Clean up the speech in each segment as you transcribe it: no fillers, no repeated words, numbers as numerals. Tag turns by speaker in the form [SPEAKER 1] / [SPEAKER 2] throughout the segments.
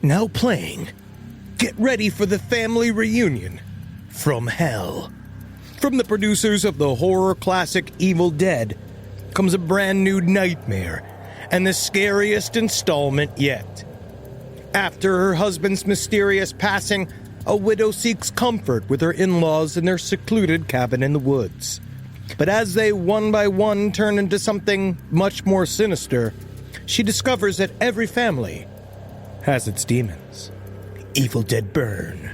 [SPEAKER 1] Now playing. Get ready for the family reunion from hell. From the producers of the horror classic Evil Dead comes a brand new nightmare and the scariest installment yet. After her husband's mysterious passing, a widow seeks comfort with her in-laws in their secluded cabin in the woods. But as they one by one turn into something much more sinister, she discovers that every family has its demons. Evil Dead Burn.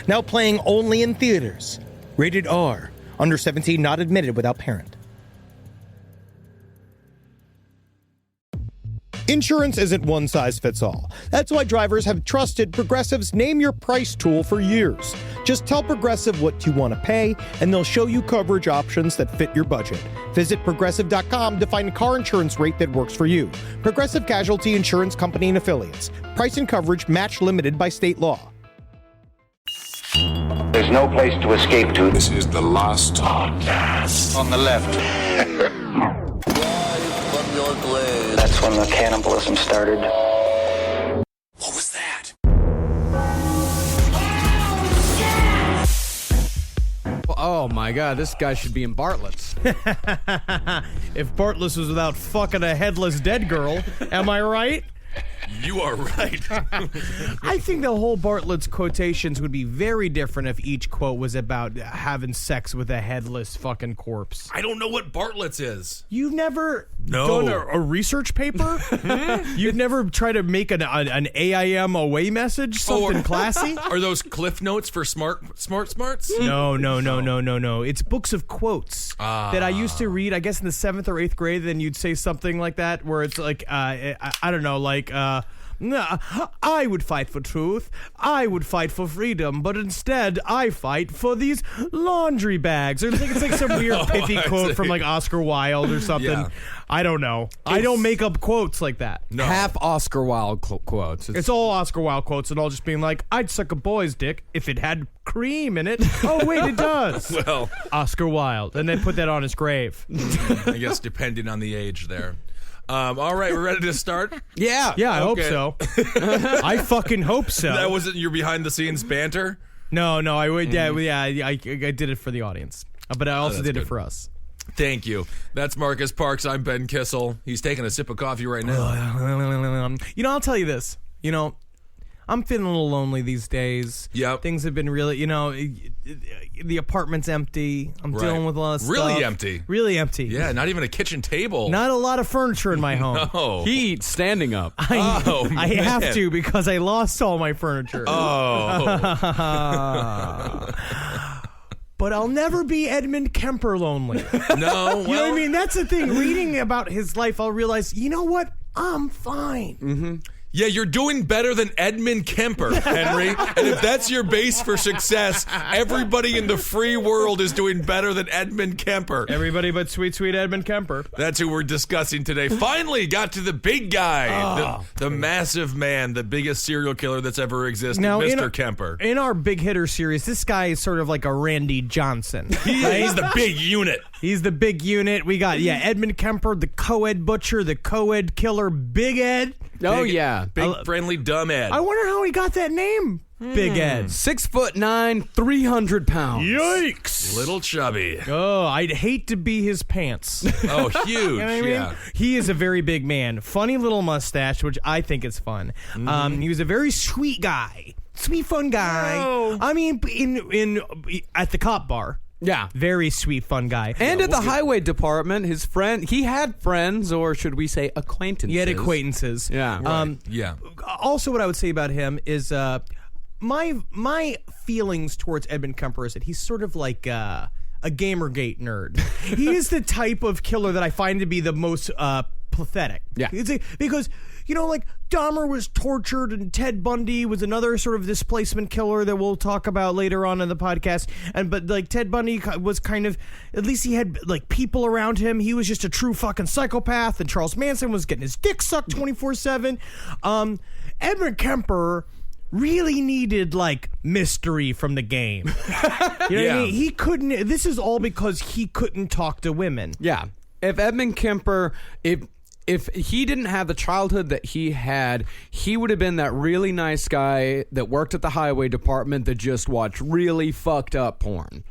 [SPEAKER 1] Now playing only in theaters. Rated R. Under 17, not admitted without parent. Insurance isn't one size fits all. That's why drivers have trusted Progressive's Name Your Price tool for years. Just tell Progressive what you want to pay, and they'll show you coverage options that fit your budget. Visit Progressive.com to find a car insurance rate that works for you. Progressive Casualty Insurance Company and Affiliates. Price and coverage match limited by state law.
[SPEAKER 2] There's no place to escape to.
[SPEAKER 3] This is the last podcast.
[SPEAKER 2] On the left. That's when the cannibalism started.
[SPEAKER 3] What was that?
[SPEAKER 4] Oh my god, this guy should be in Bartlett's.
[SPEAKER 5] If Bartlett's was without fucking a headless dead girl, am I right?
[SPEAKER 6] You are right.
[SPEAKER 5] I think the whole Bartlett's quotations would be very different if each quote was about having sex with a headless fucking corpse.
[SPEAKER 6] I don't know what Bartlett's is.
[SPEAKER 5] You've never
[SPEAKER 6] No.
[SPEAKER 5] done a research paper? You've never tried to make an AIM away message, something classy?
[SPEAKER 6] Are those cliff notes for smarts?
[SPEAKER 5] No. It's books of quotes that I used to read, I guess in the 7th or 8th grade. Then you'd say something like that where it's like, I don't know, like, I would fight for truth. I would fight for freedom. But instead, I fight for these laundry bags. Or I think it's like some weird pithy quote from like Oscar Wilde or something.
[SPEAKER 6] Yeah.
[SPEAKER 5] I don't know. I don't make up quotes like that.
[SPEAKER 6] No.
[SPEAKER 4] Half Oscar Wilde quotes.
[SPEAKER 5] It's all Oscar Wilde quotes and all just being like, I'd suck a boy's dick if it had cream in it. Oh, wait, it does.
[SPEAKER 6] Well,
[SPEAKER 5] Oscar Wilde. And then put that on his grave.
[SPEAKER 6] I guess depending on the age there. All right, we're ready to start?
[SPEAKER 4] Yeah.
[SPEAKER 5] Yeah, I
[SPEAKER 6] Okay.
[SPEAKER 5] hope so. I fucking hope so.
[SPEAKER 6] That wasn't your behind-the-scenes banter?
[SPEAKER 5] No, I would. Yeah, I did it for the audience, but I also
[SPEAKER 6] that's
[SPEAKER 5] did
[SPEAKER 6] good.
[SPEAKER 5] it for us.
[SPEAKER 6] Thank you. That's Marcus Parks. I'm Ben Kissel. He's taking a sip of coffee right now.
[SPEAKER 5] You know, I'll tell you this. You know, I'm feeling a little lonely these days.
[SPEAKER 6] Yep.
[SPEAKER 5] Things have been really, you know, the apartment's empty. I'm
[SPEAKER 6] Right.
[SPEAKER 5] dealing with a lot of stuff.
[SPEAKER 6] Really empty?
[SPEAKER 5] Really empty.
[SPEAKER 6] Yeah, not even a kitchen table.
[SPEAKER 5] Not a lot of furniture in my home.
[SPEAKER 6] Oh.
[SPEAKER 4] He eats standing up.
[SPEAKER 6] Oh,
[SPEAKER 5] I
[SPEAKER 6] man.
[SPEAKER 5] have to because I lost all my furniture.
[SPEAKER 6] Oh.
[SPEAKER 5] But I'll never be Edmund Kemper lonely.
[SPEAKER 6] No,
[SPEAKER 5] You know what I mean? That's the thing. Reading about his life, I'll realize, you know what? I'm fine.
[SPEAKER 6] Mm-hmm. Yeah, you're doing better than Edmund Kemper, Henry. And if that's your base for success, everybody in the free world is doing better than Edmund Kemper.
[SPEAKER 5] Everybody but sweet Edmund Kemper.
[SPEAKER 6] That's who we're discussing today. Finally got to the big guy, the massive man, the biggest serial killer that's ever existed,
[SPEAKER 5] Now,
[SPEAKER 6] Mr. Kemper.
[SPEAKER 5] In our big hitter series, this guy is sort of like a Randy Johnson.
[SPEAKER 6] He's the big unit.
[SPEAKER 5] He's the big unit. We got, Edmund Kemper, the co-ed butcher, the co-ed killer, Big Ed.
[SPEAKER 4] Oh, yeah.
[SPEAKER 6] Big, friendly, dumb Ed.
[SPEAKER 5] I wonder how he got that name, Big Ed.
[SPEAKER 4] 6'9", 300 pounds.
[SPEAKER 5] Yikes.
[SPEAKER 6] Little chubby.
[SPEAKER 5] Oh, I'd hate to be his pants.
[SPEAKER 6] Oh, huge.
[SPEAKER 5] You know what I mean?
[SPEAKER 6] Yeah.
[SPEAKER 5] He is a very big man. Funny little mustache, which I think is fun. He was a very sweet guy. Sweet, fun guy.
[SPEAKER 6] Oh.
[SPEAKER 5] I mean, in at the cop bar.
[SPEAKER 4] Yeah.
[SPEAKER 5] Very sweet, fun guy.
[SPEAKER 4] And at the highway department, he had friends, or should we say acquaintances?
[SPEAKER 5] He had acquaintances.
[SPEAKER 4] Yeah.
[SPEAKER 6] Yeah.
[SPEAKER 5] Also, what I would say about him is my feelings towards Edmund Kemper is that he's sort of like a Gamergate nerd. He is the type of killer that I find to be the most pathetic.
[SPEAKER 4] Yeah.
[SPEAKER 5] Because, you know, like Dahmer was tortured and Ted Bundy was another sort of displacement killer that we'll talk about later on in the podcast. But like Ted Bundy was kind of, at least he had like people around him. He was just a true fucking psychopath. And Charles Manson was getting his dick sucked 24/7. Edmund Kemper really needed like mystery from the game. You know what I mean? He couldn't. This is all because he couldn't talk to women.
[SPEAKER 4] Yeah. If Edmund Kemper, if if he didn't have the childhood that he had, he would have been that really nice guy that worked at the highway department that just watched really fucked up porn.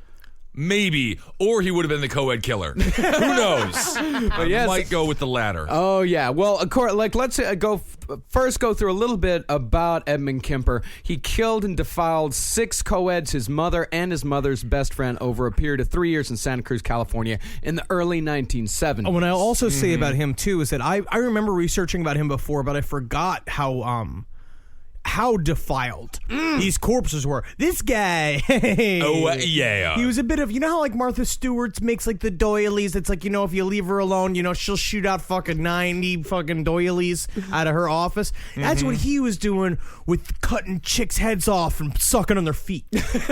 [SPEAKER 6] Maybe. Or he would have been the co-ed killer. Who knows? I might go with the latter.
[SPEAKER 4] Oh, yeah. Well, of course, let's go through a little bit about Edmund Kemper. He killed and defiled 6 co-eds, his mother and his mother's best friend, over a period of 3 years in Santa Cruz, California in the early 1970s.
[SPEAKER 5] Oh, and I'll also say about him, too, is that I remember researching about him before, but I forgot how defiled these corpses were. This guy,
[SPEAKER 6] yeah.
[SPEAKER 5] he was a bit of, you know how like Martha Stewart makes like the doilies? It's like, if you leave her alone, she'll shoot out fucking 90 fucking doilies out of her office. That's what he was doing with cutting chicks' heads off and sucking on their feet.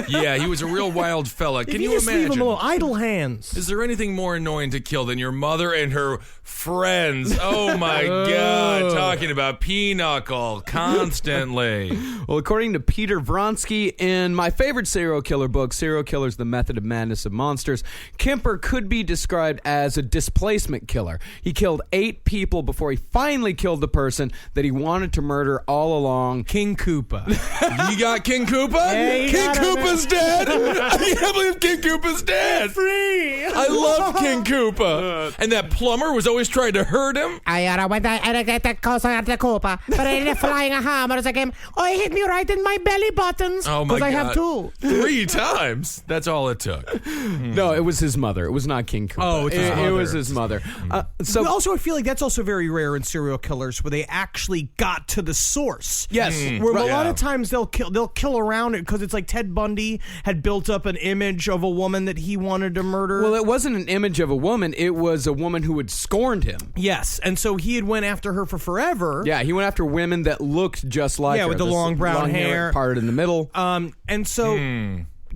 [SPEAKER 6] Yeah, he was a real wild fella. Can you
[SPEAKER 5] just
[SPEAKER 6] imagine?
[SPEAKER 5] Leave him alone, idle hands.
[SPEAKER 6] Is there anything more annoying to kill than your mother and her friends? Oh my God, talking about pinochle constantly.
[SPEAKER 4] Well, according to Peter Vronsky, in my favorite serial killer book, Serial Killers, The Method of Madness of Monsters, Kemper could be described as a displacement killer. He killed 8 people before he finally killed the person that he wanted to murder all along.
[SPEAKER 5] King Koopa.
[SPEAKER 6] You got King Koopa?
[SPEAKER 5] Hey,
[SPEAKER 6] King Koopa's dead? I can't believe King Koopa's dead.
[SPEAKER 5] Free.
[SPEAKER 6] I love King Koopa. And that plumber was always trying to hurt him?
[SPEAKER 7] I went I get that close on the Koopa, but I did flying a hammer as I came. Oh, it hit me right in my belly buttons.
[SPEAKER 6] Oh my God.
[SPEAKER 5] Because I have 2.
[SPEAKER 6] 3 times. That's all it took.
[SPEAKER 4] No, it was his mother. It was not King Koopa.
[SPEAKER 5] Oh, it's his
[SPEAKER 4] it
[SPEAKER 5] mother.
[SPEAKER 4] was his mother.
[SPEAKER 5] So also, I feel like that's also very rare in serial killers, where they actually got to the source.
[SPEAKER 4] Yes,
[SPEAKER 5] Where
[SPEAKER 4] right.
[SPEAKER 5] a lot of times they'll kill around it because it's like Ted Bundy had built up an image of a woman that he wanted to murder.
[SPEAKER 4] Well, it wasn't an image of a woman. It was a woman who had scorned him.
[SPEAKER 5] Yes, and so he had went after her for forever.
[SPEAKER 4] Yeah, he went after women that looked just like her.
[SPEAKER 5] with the long brown hair
[SPEAKER 4] parted in the middle.
[SPEAKER 5] And so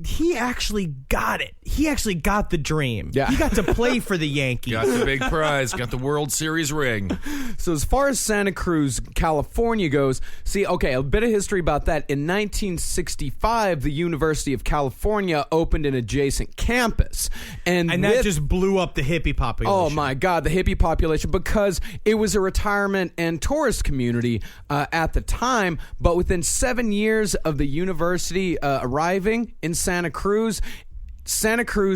[SPEAKER 5] he actually got it. He actually got the dream.
[SPEAKER 4] Yeah.
[SPEAKER 5] He got to play for the Yankees.
[SPEAKER 6] Got the big prize. Got the World Series ring.
[SPEAKER 4] So as far as Santa Cruz, California goes, a bit of history about that. In 1965, the University of California opened an adjacent campus. And
[SPEAKER 5] that just blew up the hippie population.
[SPEAKER 4] Oh, my God, the hippie population, because it was a retirement and tourist community at the time. But within 7 years of the university arriving in Santa Cruz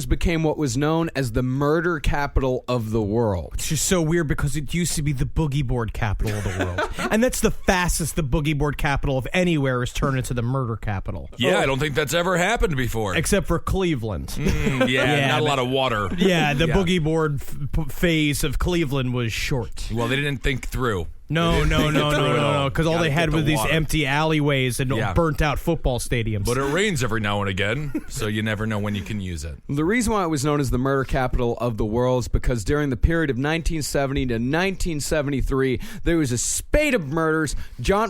[SPEAKER 4] became what was known as the murder capital of the world.
[SPEAKER 5] It's just so weird because it used to be the boogie board capital of the world. And that's the fastest the boogie board capital of anywhere is turned into the murder capital.
[SPEAKER 6] Yeah, I don't think that's ever happened before.
[SPEAKER 5] Except for Cleveland.
[SPEAKER 6] Not a lot of water.
[SPEAKER 5] Yeah, the boogie board phase of Cleveland was short.
[SPEAKER 6] Well, they didn't think through.
[SPEAKER 5] No. Because all they had were these empty alleyways and burnt out football stadiums.
[SPEAKER 6] But it rains every now and again, so you never know when you can use it.
[SPEAKER 4] The reason why it was known as the murder capital of the world is because during the period of 1970 to 1973, there was a spate of murders.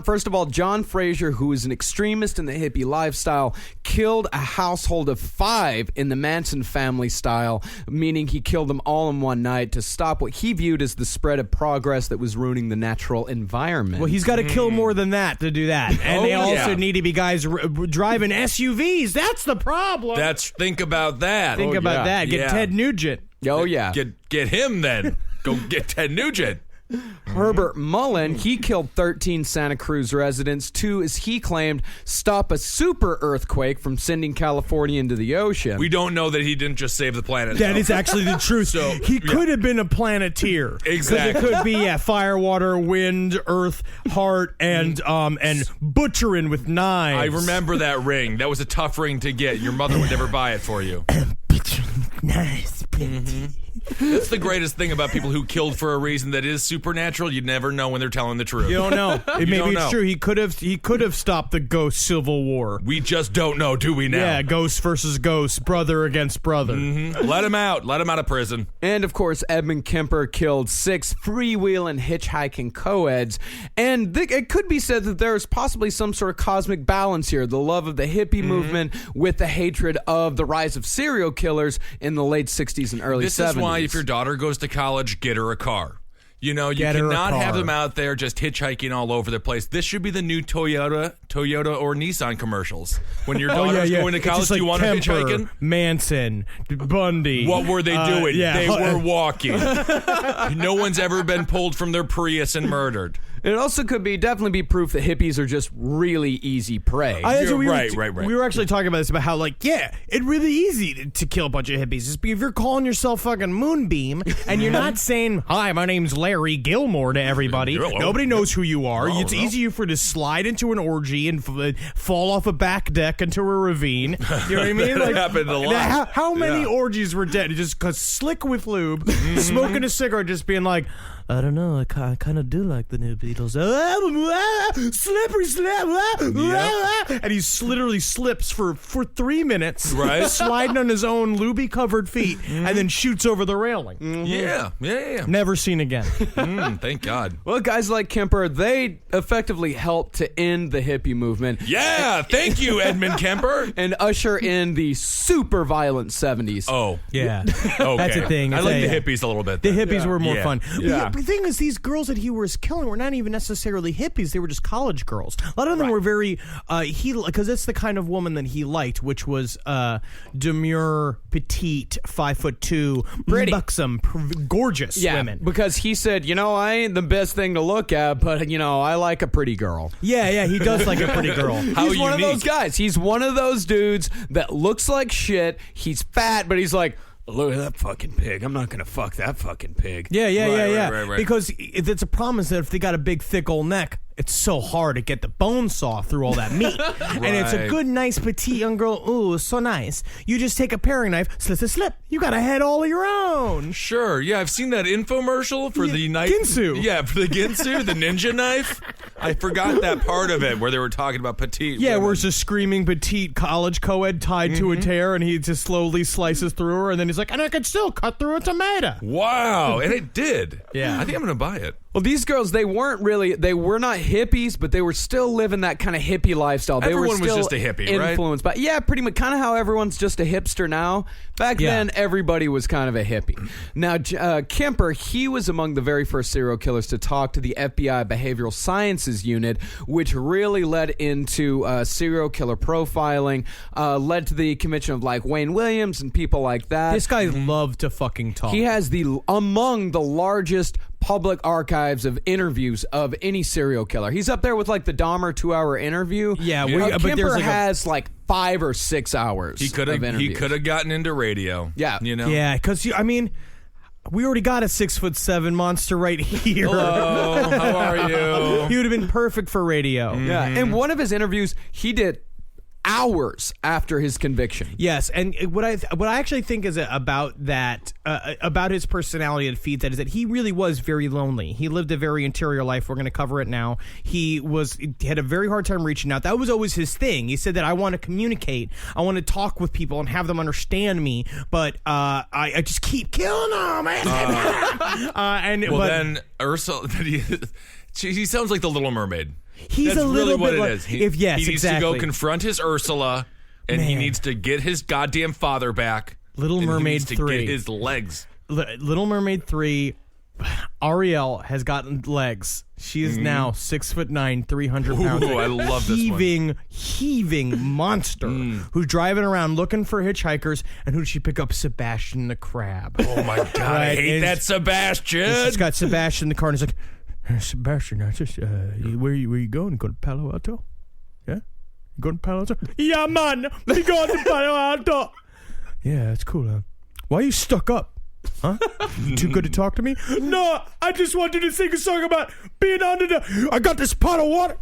[SPEAKER 4] First of all, John Frazier, who was an extremist in the hippie lifestyle, killed a household of 5 in the Manson family style, meaning he killed them all in one night to stop what he viewed as the spread of progress that was ruining the natural environment.
[SPEAKER 5] Well, he's got to kill more than that to do that. And they also need to be guys driving SUVs. That's the problem.
[SPEAKER 6] Think about that.
[SPEAKER 5] Think about that. Get Ted Nugent.
[SPEAKER 4] Oh, yeah.
[SPEAKER 6] Get him then. Go get Ted Nugent.
[SPEAKER 4] Herbert Mullen, he killed 13 Santa Cruz residents to, as he claimed, stop a super earthquake from sending California into the ocean.
[SPEAKER 6] We don't know that he didn't just save the planet.
[SPEAKER 5] That is actually the truth.
[SPEAKER 6] So
[SPEAKER 5] he could have been a planeteer.
[SPEAKER 6] Exactly.
[SPEAKER 5] Because it could be fire, water, wind, earth, heart, and butchering with knives.
[SPEAKER 6] I remember that ring. That was a tough ring to get. Your mother would never buy it for you.
[SPEAKER 5] Butchering with knives,
[SPEAKER 6] That's the greatest thing about people who killed for a reason that is supernatural. You never know when they're telling the truth.
[SPEAKER 5] You don't know. Maybe it's true. He could have stopped the ghost civil war.
[SPEAKER 6] We just don't know, do we now?
[SPEAKER 5] Yeah, ghost versus ghost, brother against brother.
[SPEAKER 6] Let him out. Let him out of prison.
[SPEAKER 4] And, of course, Edmund Kemper killed 6 freewheeling hitchhiking co-eds. And it could be said that there's possibly some sort of cosmic balance here. The love of the hippie movement with the hatred of the rise of serial killers in the late 60s and early 70s.
[SPEAKER 6] This is why if your daughter goes to college, get her a car. You know, you
[SPEAKER 5] Get her a
[SPEAKER 6] cannot have
[SPEAKER 5] car.
[SPEAKER 6] them out there just hitchhiking all over the place. This should be the new Toyota or Nissan commertions. When your daughter's going to
[SPEAKER 5] It's
[SPEAKER 6] college,
[SPEAKER 5] just
[SPEAKER 6] do you want her
[SPEAKER 5] Kemper,
[SPEAKER 6] hitchhiking?
[SPEAKER 5] Manson, Bundy.
[SPEAKER 6] What were they doing?
[SPEAKER 5] yeah.
[SPEAKER 6] They were walking. No one's ever been pulled from their Prius and murdered.
[SPEAKER 4] It also could definitely be proof that hippies are just really easy prey.
[SPEAKER 5] That's what
[SPEAKER 6] Right.
[SPEAKER 5] We were actually talking about this, about how, like, it's really easy to kill a bunch of hippies. Just if you're calling yourself fucking Moonbeam and you're not saying, hi, my name's Larry Gilmore to everybody,
[SPEAKER 6] Hello.
[SPEAKER 5] nobody knows who you are.
[SPEAKER 6] No,
[SPEAKER 5] It's
[SPEAKER 6] no.
[SPEAKER 5] easy for you to slide into an orgy and fall off a back deck into a ravine. You know what I mean?
[SPEAKER 6] That happened a lot.
[SPEAKER 5] How many
[SPEAKER 6] Yeah.
[SPEAKER 5] orgies were dead? Just because slick with lube, smoking a cigarette, just being like, I don't know. I kind of do like the new Beatles. Slippery slip. And he literally slips for 3 minutes,
[SPEAKER 6] Right.
[SPEAKER 5] sliding on his own lubie-covered feet, and then shoots over the railing.
[SPEAKER 6] Yeah.
[SPEAKER 5] Never seen again.
[SPEAKER 6] Thank God.
[SPEAKER 4] Well, guys like Kemper, they effectively helped to end the hippie movement
[SPEAKER 6] Yeah, thank you, Edmund Kemper.
[SPEAKER 4] and usher in the super violent 70s.
[SPEAKER 6] Oh,
[SPEAKER 5] Yeah,
[SPEAKER 6] okay.
[SPEAKER 5] that's the thing.
[SPEAKER 6] I like
[SPEAKER 5] Yeah.
[SPEAKER 6] the hippies a little bit.
[SPEAKER 5] The
[SPEAKER 6] then.
[SPEAKER 5] hippies were more
[SPEAKER 6] Yeah.
[SPEAKER 5] fun.
[SPEAKER 6] Yeah.
[SPEAKER 5] The thing is, these girls that he was killing were not even necessarily hippies. They were just college girls. A lot of them were very, because that's the kind of woman that he liked, which was demure, petite, 5'2",
[SPEAKER 4] Pretty.
[SPEAKER 5] buxom, gorgeous women.
[SPEAKER 4] because he said, I ain't the best thing to look at, but, I like a pretty girl.
[SPEAKER 5] Yeah, he does like a pretty girl.
[SPEAKER 6] How
[SPEAKER 4] He's one of
[SPEAKER 6] unique.
[SPEAKER 4] those guys. He's one of those dudes that looks like shit. He's fat, but he's like, look at that fucking pig. I'm not going to fuck that fucking pig.
[SPEAKER 5] Yeah.
[SPEAKER 6] Right.
[SPEAKER 5] Because it's a problem is that if they got a big, thick old neck, it's so hard to get the bone saw through all that meat. And it's a
[SPEAKER 6] Right.
[SPEAKER 5] good, nice, petite young girl. Ooh, so nice. You just take a paring knife, slip. You got a head all your own.
[SPEAKER 6] Sure, yeah, I've seen that infomercial for the knife.
[SPEAKER 5] Ginsu.
[SPEAKER 6] Yeah, for the Ginsu, the ninja knife. I forgot that part of it where they were talking about petite.
[SPEAKER 5] Yeah,
[SPEAKER 6] women.
[SPEAKER 5] where it's a screaming petite college co-ed tied to a tear, and he just slowly slices through her, and then he's like, and I could still cut through a tomato.
[SPEAKER 6] Wow, and it did.
[SPEAKER 5] Yeah.
[SPEAKER 6] I think I'm gonna buy it.
[SPEAKER 4] Well, these girls, they were not hippies, but they were still living that kind of hippie lifestyle. They
[SPEAKER 6] Everyone
[SPEAKER 4] were
[SPEAKER 6] was
[SPEAKER 4] still
[SPEAKER 6] just a hippie, right?
[SPEAKER 4] influenced by, yeah, pretty much kind of how everyone's just a hipster now. Back
[SPEAKER 5] Yeah.
[SPEAKER 4] then, everybody was kind of a hippie. Now, Kemper, he was among the very first serial killers to talk to the FBI Behavioral Sciences Unit, which really led into serial killer profiling, led to the conviction of like Wayne Williams and people like that.
[SPEAKER 5] This guy loved to fucking talk.
[SPEAKER 4] He has among the largest public archives of interviews of any serial killer. He's up there with like the Dahmer 2-hour interview.
[SPEAKER 5] Yeah,
[SPEAKER 4] But
[SPEAKER 5] but there's
[SPEAKER 4] Kemper
[SPEAKER 5] like
[SPEAKER 4] has like 5 or 6 hours.
[SPEAKER 6] He could
[SPEAKER 4] of interviews.
[SPEAKER 6] have gotten into radio.
[SPEAKER 4] Yeah.
[SPEAKER 6] you know.
[SPEAKER 5] Yeah, because we already got a 6'7" monster right here.
[SPEAKER 6] Hello, how are you?
[SPEAKER 5] He would have been perfect for radio.
[SPEAKER 4] Yeah, and one of his interviews, he did hours after his conviction.
[SPEAKER 5] Yes, and what I actually think is about that about his personality that feeds that is that he really was very lonely. He lived a very interior life. We're going to cover it now. He had a very hard time reaching out. That was always his thing. He said that I want to communicate. I want to talk with people and have them understand me, but I just keep killing them.
[SPEAKER 6] Then Ursula, he sounds like the Little Mermaid.
[SPEAKER 5] He's
[SPEAKER 6] That's
[SPEAKER 5] a little
[SPEAKER 6] really what
[SPEAKER 5] bit
[SPEAKER 6] it
[SPEAKER 5] like,
[SPEAKER 6] is. He
[SPEAKER 5] yes,
[SPEAKER 6] needs
[SPEAKER 5] exactly.
[SPEAKER 6] to go confront his Ursula, and he
[SPEAKER 5] Man.
[SPEAKER 6] needs to get his goddamn father back.
[SPEAKER 5] Little
[SPEAKER 6] and
[SPEAKER 5] Mermaid
[SPEAKER 6] he needs to
[SPEAKER 5] 3.
[SPEAKER 6] get his legs.
[SPEAKER 5] Little Mermaid 3. Ariel has gotten legs. She is now 6'9", 300 pounds.
[SPEAKER 6] Ooh, I love this one.
[SPEAKER 5] Heaving monster who's driving around looking for hitchhikers. And who did she pick up? Sebastian the Crab.
[SPEAKER 6] Oh my god, I
[SPEAKER 5] Right,
[SPEAKER 6] hate
[SPEAKER 5] and
[SPEAKER 6] that Sebastian.
[SPEAKER 5] She's got Sebastian in the car, and he's like, Sebastian, I just, where you going? Go to Palo Alto? Yeah? You going to Palo Alto? Yeah, man. We going to Palo Alto. Yeah, that's cool, huh? Why are you stuck up? Huh? You too good to talk to me? No, I just wanted to sing a song about being under the... I got this pot of water.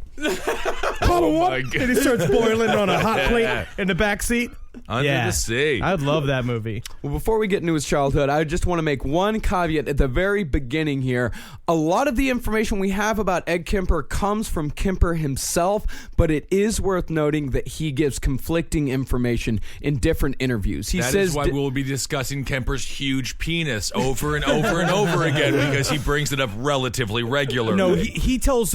[SPEAKER 5] Pot of water.
[SPEAKER 6] God.
[SPEAKER 5] And he starts boiling on a hot plate in the back seat.
[SPEAKER 6] Under the sea.
[SPEAKER 5] I'd love that movie.
[SPEAKER 4] Well, before we get into his childhood, I just want to make one caveat at the very beginning here. A lot of the information we have about Ed Kemper comes from Kemper himself, but it is worth noting that he gives conflicting information in different interviews. He
[SPEAKER 6] That
[SPEAKER 4] says
[SPEAKER 6] is why we'll be discussing Kemper's huge penis over and over and over again, because he brings it up relatively regularly.
[SPEAKER 5] No, he tells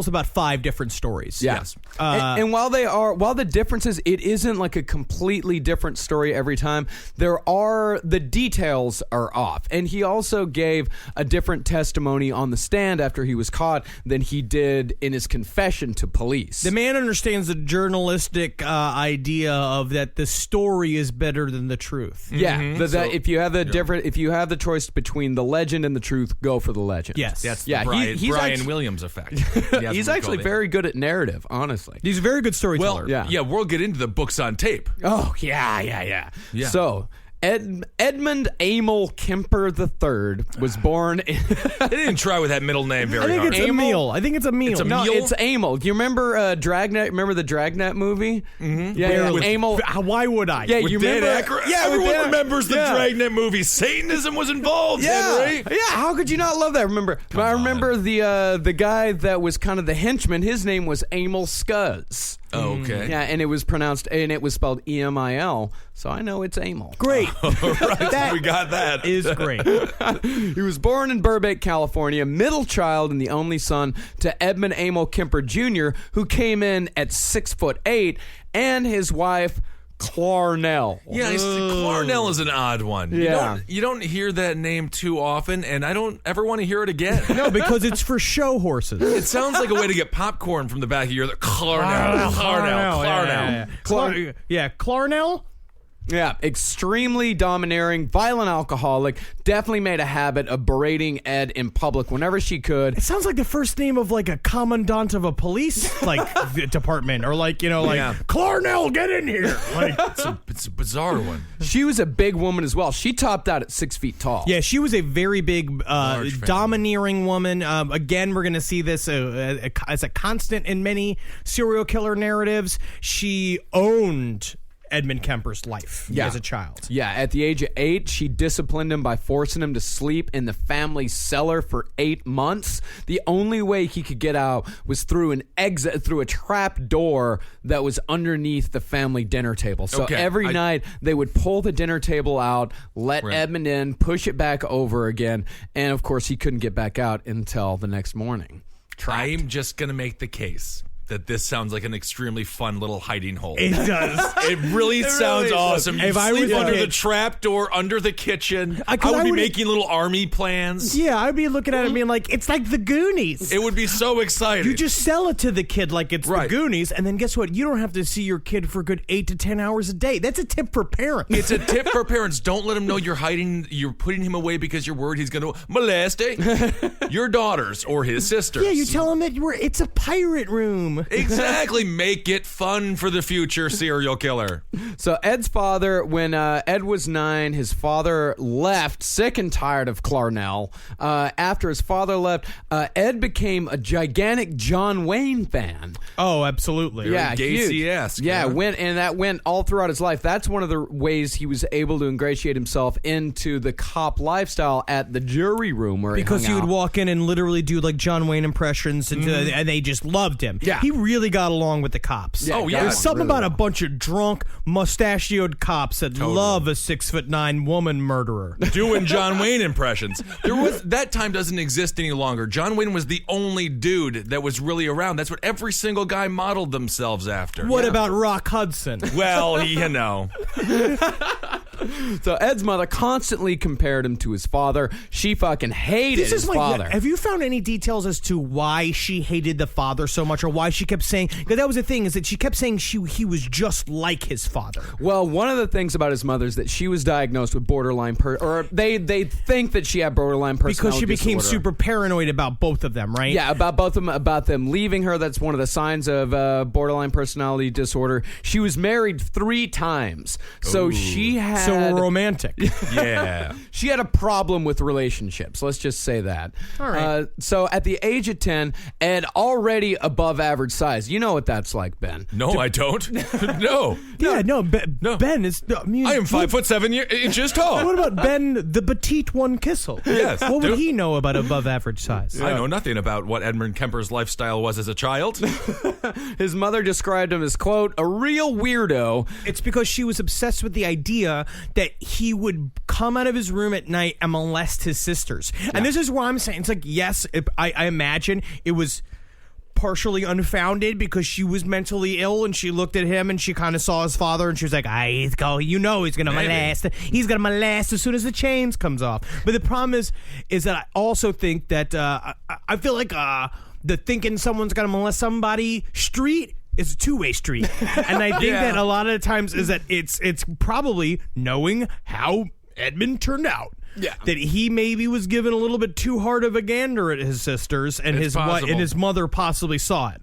[SPEAKER 5] about 5 different stories.
[SPEAKER 4] Yeah.
[SPEAKER 6] Yes.
[SPEAKER 4] And while the difference is, it isn't like a complete completely different story every time. The details are off. And he also gave a different testimony on the stand after he was caught than he did in his confession to police.
[SPEAKER 5] The man understands the journalistic idea of that the story is better than the truth.
[SPEAKER 4] Yeah, if you have the choice between the legend and the truth, go for the legend.
[SPEAKER 5] Yes.
[SPEAKER 6] That's the Brian Williams effect.
[SPEAKER 4] He's actually very good at narrative, honestly.
[SPEAKER 5] He's a very good storyteller.
[SPEAKER 6] Well, we'll get into the books on tape.
[SPEAKER 4] Oh, yeah. So, Edmund Emil Kemper III was born in...
[SPEAKER 6] I didn't try with that middle name very hard.
[SPEAKER 5] I think it's Emil. I think it's Emil.
[SPEAKER 6] It's
[SPEAKER 4] No,
[SPEAKER 6] Emil?
[SPEAKER 4] it's Emil. Do you remember Dragnet? Remember the Dragnet movie? Mm-hmm. Yeah, Emil.
[SPEAKER 5] Why would I?
[SPEAKER 4] Yeah,
[SPEAKER 6] With
[SPEAKER 4] you
[SPEAKER 6] Dan
[SPEAKER 4] remember?
[SPEAKER 6] Aykroyd?
[SPEAKER 4] Yeah,
[SPEAKER 6] everyone remembers the Dragnet movie. Satanism was involved, Henry.
[SPEAKER 4] Yeah, how could you not love that? I remember the guy that was kind of the henchman. His name was Emil Scuzz.
[SPEAKER 6] Oh, okay.
[SPEAKER 4] Yeah, and it was spelled E-M-I-L, so I know it's Emil.
[SPEAKER 5] Great.
[SPEAKER 6] Right, we got that.
[SPEAKER 5] Is great.
[SPEAKER 4] He was born in Burbank, California, middle child and the only son to Edmund Emil Kemper Jr., who came in at 6'8", and his wife, Clarnell.
[SPEAKER 6] Yeah, Clarnell is an odd one.
[SPEAKER 4] Yeah.
[SPEAKER 6] You don't hear that name too often, and I don't ever want to hear it again.
[SPEAKER 5] No, because it's for show horses.
[SPEAKER 6] It sounds like a way to get popcorn from the back of your Clarnell.
[SPEAKER 5] Clarnell?
[SPEAKER 4] Yeah, extremely domineering, violent alcoholic, definitely made a habit of berating Ed in public whenever she could.
[SPEAKER 5] It sounds like the first name of like a commandant of a police department, or Clarnell, get in here. Like
[SPEAKER 6] It's a bizarre one.
[SPEAKER 4] She was a big woman as well. She topped out at 6 feet tall.
[SPEAKER 5] Yeah, she was a very big, domineering woman. Again, we're going to see this as a constant in many serial killer narratives. She owned Edmund Kemper's life as a child.
[SPEAKER 4] Yeah, at the age of 8, she disciplined him by forcing him to sleep in the family cellar for 8 months. The only way he could get out was through a trap door that was underneath the family dinner table. So every night they would pull the dinner table out, let Edmund in, push it back over again, and of course he couldn't get back out until the next morning.
[SPEAKER 6] I'm just going to make the case that this sounds like an extremely fun little hiding hole.
[SPEAKER 5] It does.
[SPEAKER 6] It really sounds awesome. You
[SPEAKER 5] If I
[SPEAKER 6] sleep
[SPEAKER 5] was
[SPEAKER 6] under
[SPEAKER 5] a
[SPEAKER 6] the
[SPEAKER 5] kid-
[SPEAKER 6] trap door, under the kitchen. I
[SPEAKER 5] I
[SPEAKER 6] would be
[SPEAKER 5] would-
[SPEAKER 6] making little army plans.
[SPEAKER 5] Yeah, I'd be looking at it being like, it's like the Goonies.
[SPEAKER 6] It would be so exciting.
[SPEAKER 5] You just sell it to the kid like it's
[SPEAKER 6] Right.
[SPEAKER 5] the Goonies, and then guess what? You don't have to see your kid for a good 8 to 10 hours a day. That's a tip for parents.
[SPEAKER 6] It's a tip for parents. Don't let him know you're putting him away because you're worried he's going to molest your daughters or his sisters.
[SPEAKER 5] Yeah, you tell him that it's a pirate room.
[SPEAKER 6] Exactly. Make it fun for the future serial killer.
[SPEAKER 4] So Ed's father, when Ed was 9, his father left, sick and tired of Clarnell. After his father left, Ed became a gigantic John Wayne fan.
[SPEAKER 5] Oh, absolutely.
[SPEAKER 4] Yeah,
[SPEAKER 6] Gacy-esque.
[SPEAKER 4] huge. Yeah, that went all throughout his life. That's one of the ways he was able to ingratiate himself into the cop lifestyle at the jury room where
[SPEAKER 5] Because
[SPEAKER 4] he
[SPEAKER 5] he
[SPEAKER 4] hung
[SPEAKER 5] would
[SPEAKER 4] out.
[SPEAKER 5] walk in and literally do like John Wayne impressions, and they just loved him.
[SPEAKER 4] Yeah.
[SPEAKER 5] He really got along with the cops.
[SPEAKER 4] Yeah,
[SPEAKER 6] Oh, yeah.
[SPEAKER 5] There's something
[SPEAKER 4] really
[SPEAKER 5] about a bunch of drunk, mustachioed cops that love a 6'9" woman murderer.
[SPEAKER 6] Doing John Wayne impressions. That time doesn't exist any longer. John Wayne was the only dude that was really around. That's what every single guy modeled themselves after.
[SPEAKER 5] What about Rock Hudson?
[SPEAKER 6] Well, you know.
[SPEAKER 4] So Ed's mother constantly compared him to his father. She fucking hated his father.
[SPEAKER 5] Have you found any details as to why she hated the father so much, or why she kept saying? Because that was the thing, is that she kept saying he was just like his father.
[SPEAKER 4] Well, one of the things about his mother is that she was diagnosed with borderline or they think that she had borderline personality
[SPEAKER 5] Because she became
[SPEAKER 4] disorder.
[SPEAKER 5] super paranoid about both of them, right?
[SPEAKER 4] Yeah, about both of them, about them leaving her. That's one of the signs of borderline personality disorder. She was married 3 times, so she had
[SPEAKER 5] romantic.
[SPEAKER 6] Yeah.
[SPEAKER 4] She had a problem with relationships. Let's just say that.
[SPEAKER 5] All right.
[SPEAKER 4] So at the age of 10, Ed, already above average size. You know what that's like, Ben.
[SPEAKER 6] No, I don't. No.
[SPEAKER 5] Yeah, no,
[SPEAKER 6] No.
[SPEAKER 5] Ben is. I
[SPEAKER 6] am 5'7" tall.
[SPEAKER 5] What about Ben, the petite one Kissel?
[SPEAKER 6] Yes.
[SPEAKER 5] What would he know about above average size?
[SPEAKER 6] I know nothing about what Edmund Kemper's lifestyle was as a child.
[SPEAKER 4] His mother described him as, quote, a real weirdo.
[SPEAKER 5] It's because she was obsessed with the idea that he would come out of his room at night and molest his sisters. And this is where I'm saying, it's like, yes, I imagine it was partially unfounded because she was mentally ill and she looked at him and she kind of saw his father and she was like, he's going he's gonna molest. He's gonna molest as soon as the chains comes off. But the problem is that I also think that I feel like the thinking someone's gonna molest somebody street is a two-way street. And I think that a lot of the times is that it's probably knowing how Edmund turned out. Yeah. That he maybe was given a little bit too hard of a gander at his sisters, and his mother possibly saw it.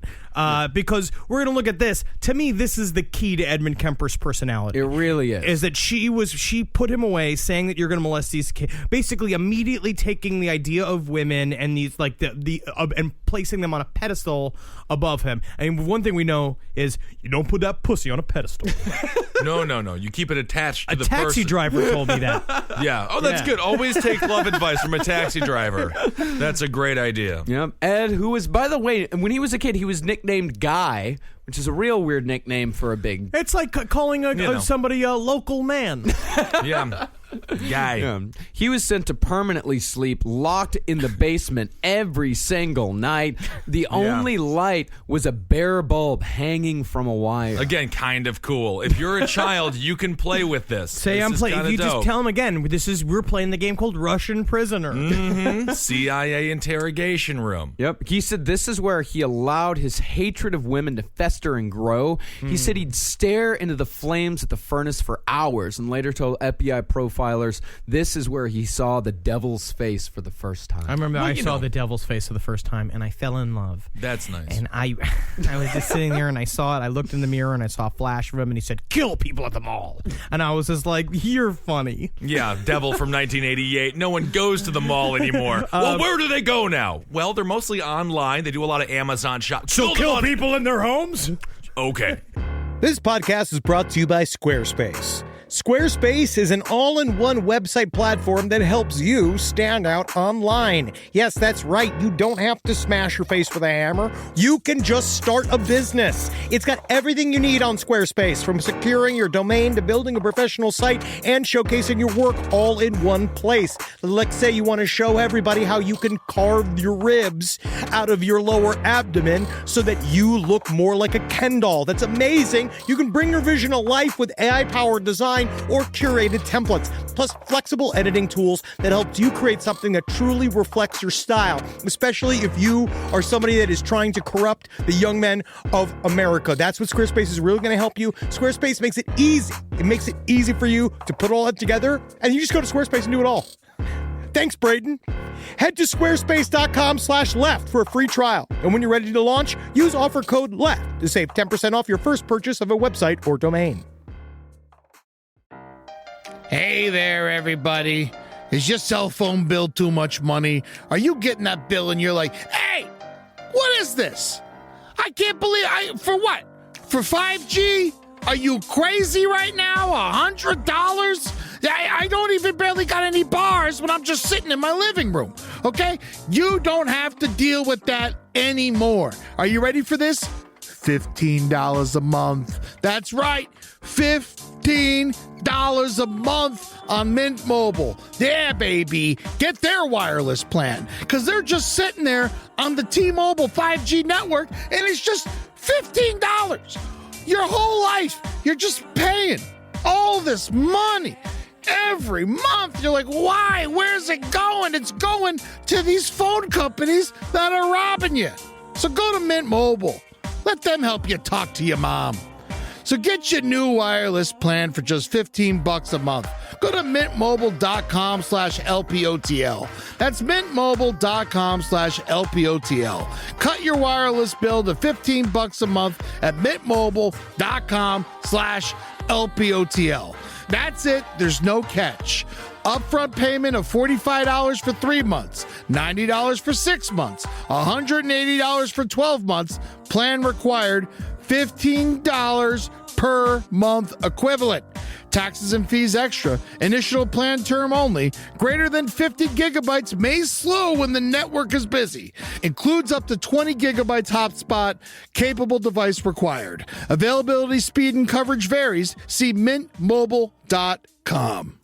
[SPEAKER 5] Because we're going to look at this. To me, this is the key to Edmund Kemper's personality.
[SPEAKER 4] It really is.
[SPEAKER 5] Is that she put him away, saying that you're going to molest these kids, basically immediately taking the idea of women and these like and placing them on a pedestal above him. And one thing we know is you don't put that pussy on a pedestal.
[SPEAKER 6] No. You keep it attached to the person.
[SPEAKER 5] A taxi driver told me that.
[SPEAKER 6] Yeah. Oh, that's good. Always take love advice from a taxi driver. That's a great idea.
[SPEAKER 4] Yep. Ed, who was, by the way, when he was a kid, he was nicknamed Guy, which is a real weird nickname for a big...
[SPEAKER 5] It's like calling somebody a local man.
[SPEAKER 6] Yeah. Guy.
[SPEAKER 4] Yeah. He was sent to permanently sleep, locked in the basement every single night. The only light was a bare bulb hanging from a wire.
[SPEAKER 6] Again, kind of cool. If you're a child, you can play with this.
[SPEAKER 5] If you just tell him again, we're playing the game called Russian Prisoner.
[SPEAKER 6] Mm-hmm. CIA interrogation room.
[SPEAKER 4] Yep. He said this is where he allowed his hatred of women to fester and grow. He said he'd stare into the flames at the furnace for hours, and later told FBI profilers this is where he saw the devil's face for the first time.
[SPEAKER 5] I remember I saw the devil's face for the first time, and I fell in love.
[SPEAKER 6] That's nice.
[SPEAKER 5] And I was just sitting there, and I saw it. I looked in the mirror, and I saw a flash of him, and he said, "Kill people at the mall." And I was just like, "You're funny."
[SPEAKER 6] Yeah, devil from 1988. No one goes to the mall anymore. Well, where do they go now? Well, they're mostly online. They do a lot of Amazon shops.
[SPEAKER 5] So kill people in their homes?
[SPEAKER 6] Okay.
[SPEAKER 1] This podcast is brought to you by Squarespace. Squarespace is an all-in-one website platform that helps you stand out online. Yes, that's right. You don't have to smash your face with a hammer. You can just start a business. It's got everything you need on Squarespace, from securing your domain to building a professional site and showcasing your work all in one place. Let's say you want to show everybody how you can carve your ribs out of your lower abdomen so that you look more like a Ken doll. That's amazing. You can bring your vision to life with AI-powered design or curated templates, plus flexible editing tools that helps you create something that truly reflects your style, especially if you are somebody that is trying to corrupt the young men of America. That's what Squarespace is really going to help you. Squarespace makes it easy. It makes it easy for you to put all that together, and you just go to Squarespace and do it all. Thanks, Braden. Head to squarespace.com/left for a free trial. And when you're ready to launch, use offer code LEFT to save 10% off your first purchase of a website or domain.
[SPEAKER 8] Hey there, everybody. Is your cell phone bill too much money? Are you getting that bill and you're like, hey, what is this? I can't believe for what? For 5G? Are you crazy right now? $100? I don't even barely got any bars when I'm just sitting in my living room, okay? You don't have to deal with that anymore. Are you ready for this? $15 a month. That's right, $15 a month on Mint Mobile. Yeah, baby. Get their wireless plan, because they're just sitting there on the T-Mobile 5G network, and it's just $15. Your whole life, you're just paying all this money every month. You're like, why? Where's it going? It's going to these phone companies that are robbing you. So go to Mint Mobile. Let them help you talk to your mom. So get your new wireless plan for just $15 a month. Go to mintmobile.com/LPOTL. That's mintmobile.com/LPOTL. Cut your wireless bill to $15 a month at mintmobile.com/LPOTL. That's it. There's no catch. Upfront payment of $45 for 3 months, $90 for 6 months, $180 for 12 months. Plan required, $15 per month equivalent. Taxes and fees extra. Initial plan term only. Greater than 50 gigabytes may slow when the network is busy. Includes up to 20 gigabytes hotspot. Capable device required. Availability, speed, and coverage varies. See mintmobile.com.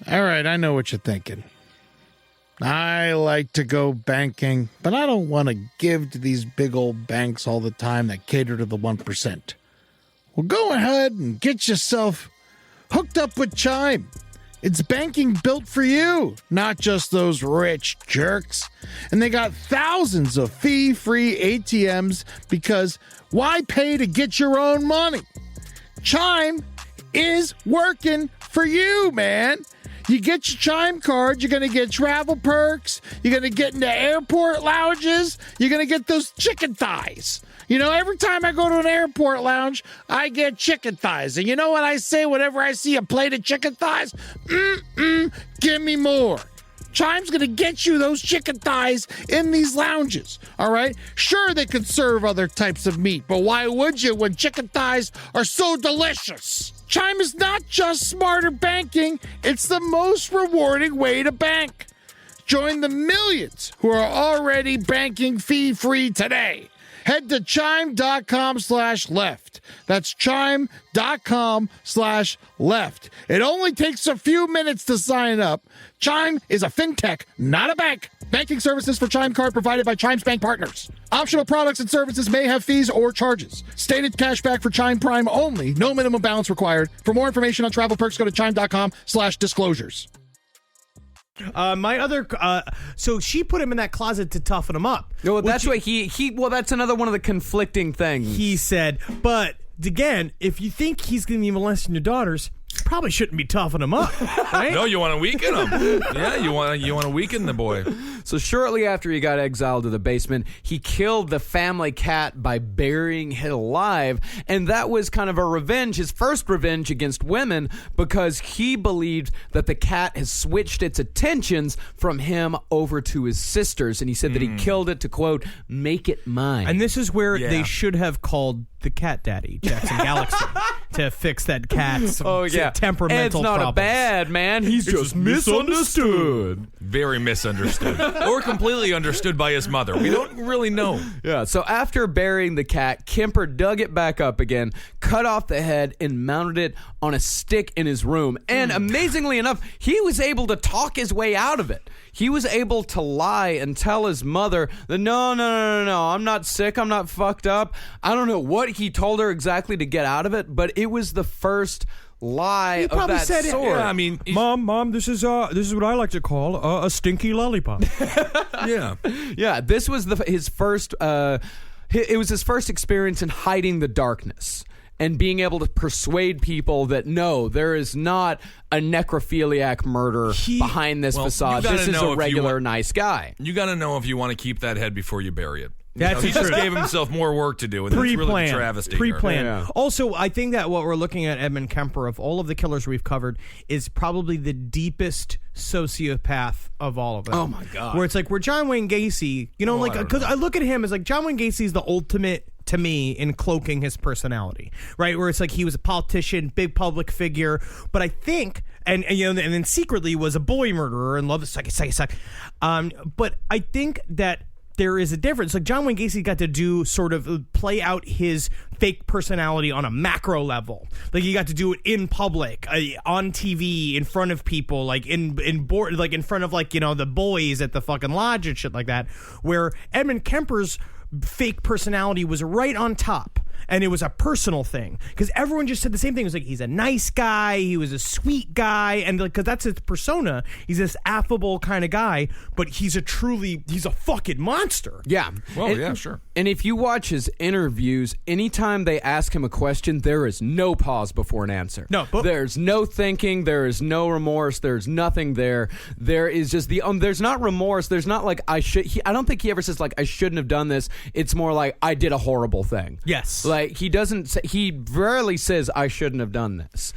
[SPEAKER 8] All right, I know what you're thinking. I like to go banking, but I don't want to give to these big old banks all the time that cater to the 1%. Well, go ahead and get yourself hooked up with Chime. It's banking built for you, not just those rich jerks. And they got thousands of fee-free ATMs because why pay to get your own money? Chime is working for you, man. You get your Chime card, you're going to get travel perks, you're going to get into airport lounges, you're going to get those chicken thighs. You know, every time I go to an airport lounge, I get chicken thighs. And you know what I say whenever I see a plate of chicken thighs? Give me more. Chime's going to get you those chicken thighs in these lounges, all right? Sure, they could serve other types of meat, but why would you when chicken thighs are so delicious? Chime is not just smarter banking, it's the most rewarding way to bank. Join the millions who are already banking fee-free today. Head to chime.com/left. That's chime.com/left. It only takes a few minutes to sign up. Chime is a fintech, not a bank. Banking services for Chime Card provided by Chime's bank partners. Optional products and services may have fees or charges. Stated cashback for Chime Prime only. No minimum balance required. For more information on travel perks, go to chime.com/disclosures.
[SPEAKER 5] So she put him in that closet to toughen him up.
[SPEAKER 4] No, that's what well, that's another one of the conflicting things.
[SPEAKER 5] He said, but again, if you think he's going to be molesting your daughters, you probably shouldn't be toughening him up, right?
[SPEAKER 6] No, you want to weaken him. Yeah, you want to weaken the boy.
[SPEAKER 4] So shortly after he got exiled to the basement, he killed the family cat by burying it alive, and that was kind of a revenge, his first revenge against women, because he believed that the cat has switched its attentions from him over to his sisters, and he said that he killed it to, quote, make it mine.
[SPEAKER 5] And this is where they should have called the cat daddy, Jackson Galaxy, to fix that cat's temperamental
[SPEAKER 4] Ed's not
[SPEAKER 5] problems.
[SPEAKER 4] a bad man. He's just misunderstood.
[SPEAKER 6] Very misunderstood. Or completely understood by his mother. We don't really know.
[SPEAKER 4] Yeah, so after burying the cat, Kemper dug it back up again, cut off the head, and mounted it on a stick in his room. And amazingly enough, he was able to talk his way out of it. He was able to lie and tell his mother that, no, I'm not sick, I'm not fucked up. I don't know what he told her exactly to get out of it, but it was the first lie of that sort.
[SPEAKER 6] Yeah, I mean,
[SPEAKER 5] Mom, this is what I like to call a stinky lollipop.
[SPEAKER 4] Yeah, this was his first. It was his first experience in hiding the darkness and being able to persuade people that no, there is not a necrophiliac murder behind this facade. This is a regular nice guy.
[SPEAKER 6] You got to know if you want to keep that head before you bury it.
[SPEAKER 5] That's
[SPEAKER 6] he just gave himself more work to do, and that's really the travesty.
[SPEAKER 5] Pre-planned.
[SPEAKER 4] Yeah.
[SPEAKER 5] Also, I think that what we're looking at, Edmund Kemper, of all of the killers we've covered, is probably the deepest sociopath of all of them.
[SPEAKER 4] Oh my God!
[SPEAKER 5] Where it's like, where John Wayne Gacy, because I look at him as like John Wayne Gacy is the ultimate, to me, in cloaking his personality, right? Where it's like he was a politician, big public figure, but I think, and then secretly was a boy murderer and loved the suck. But I think that there is a difference. Like John Wayne Gacy got to do sort of play out his fake personality on a macro level. Like he got to do it in public, on TV, in front of people, like in board, like in front of the boys at the fucking lodge and shit like that. Where Edmund Kemper's fake personality was right on top, and it was a personal thing because everyone just said the same thing. It was like, he's a nice guy, he was a sweet guy, and because that's his persona, he's this affable kind of guy, but he's a fucking monster.
[SPEAKER 4] Yeah.
[SPEAKER 6] Well, sure.
[SPEAKER 4] And if you watch his interviews, anytime they ask him a question, there is no pause before an answer.
[SPEAKER 5] No, but
[SPEAKER 4] there's no thinking, there is no remorse, there's nothing there. There is just there's not remorse, there's not like I don't think he ever says like I shouldn't have done this. It's more like I did a horrible thing.
[SPEAKER 5] Yes.
[SPEAKER 4] Like he rarely says I shouldn't have done this.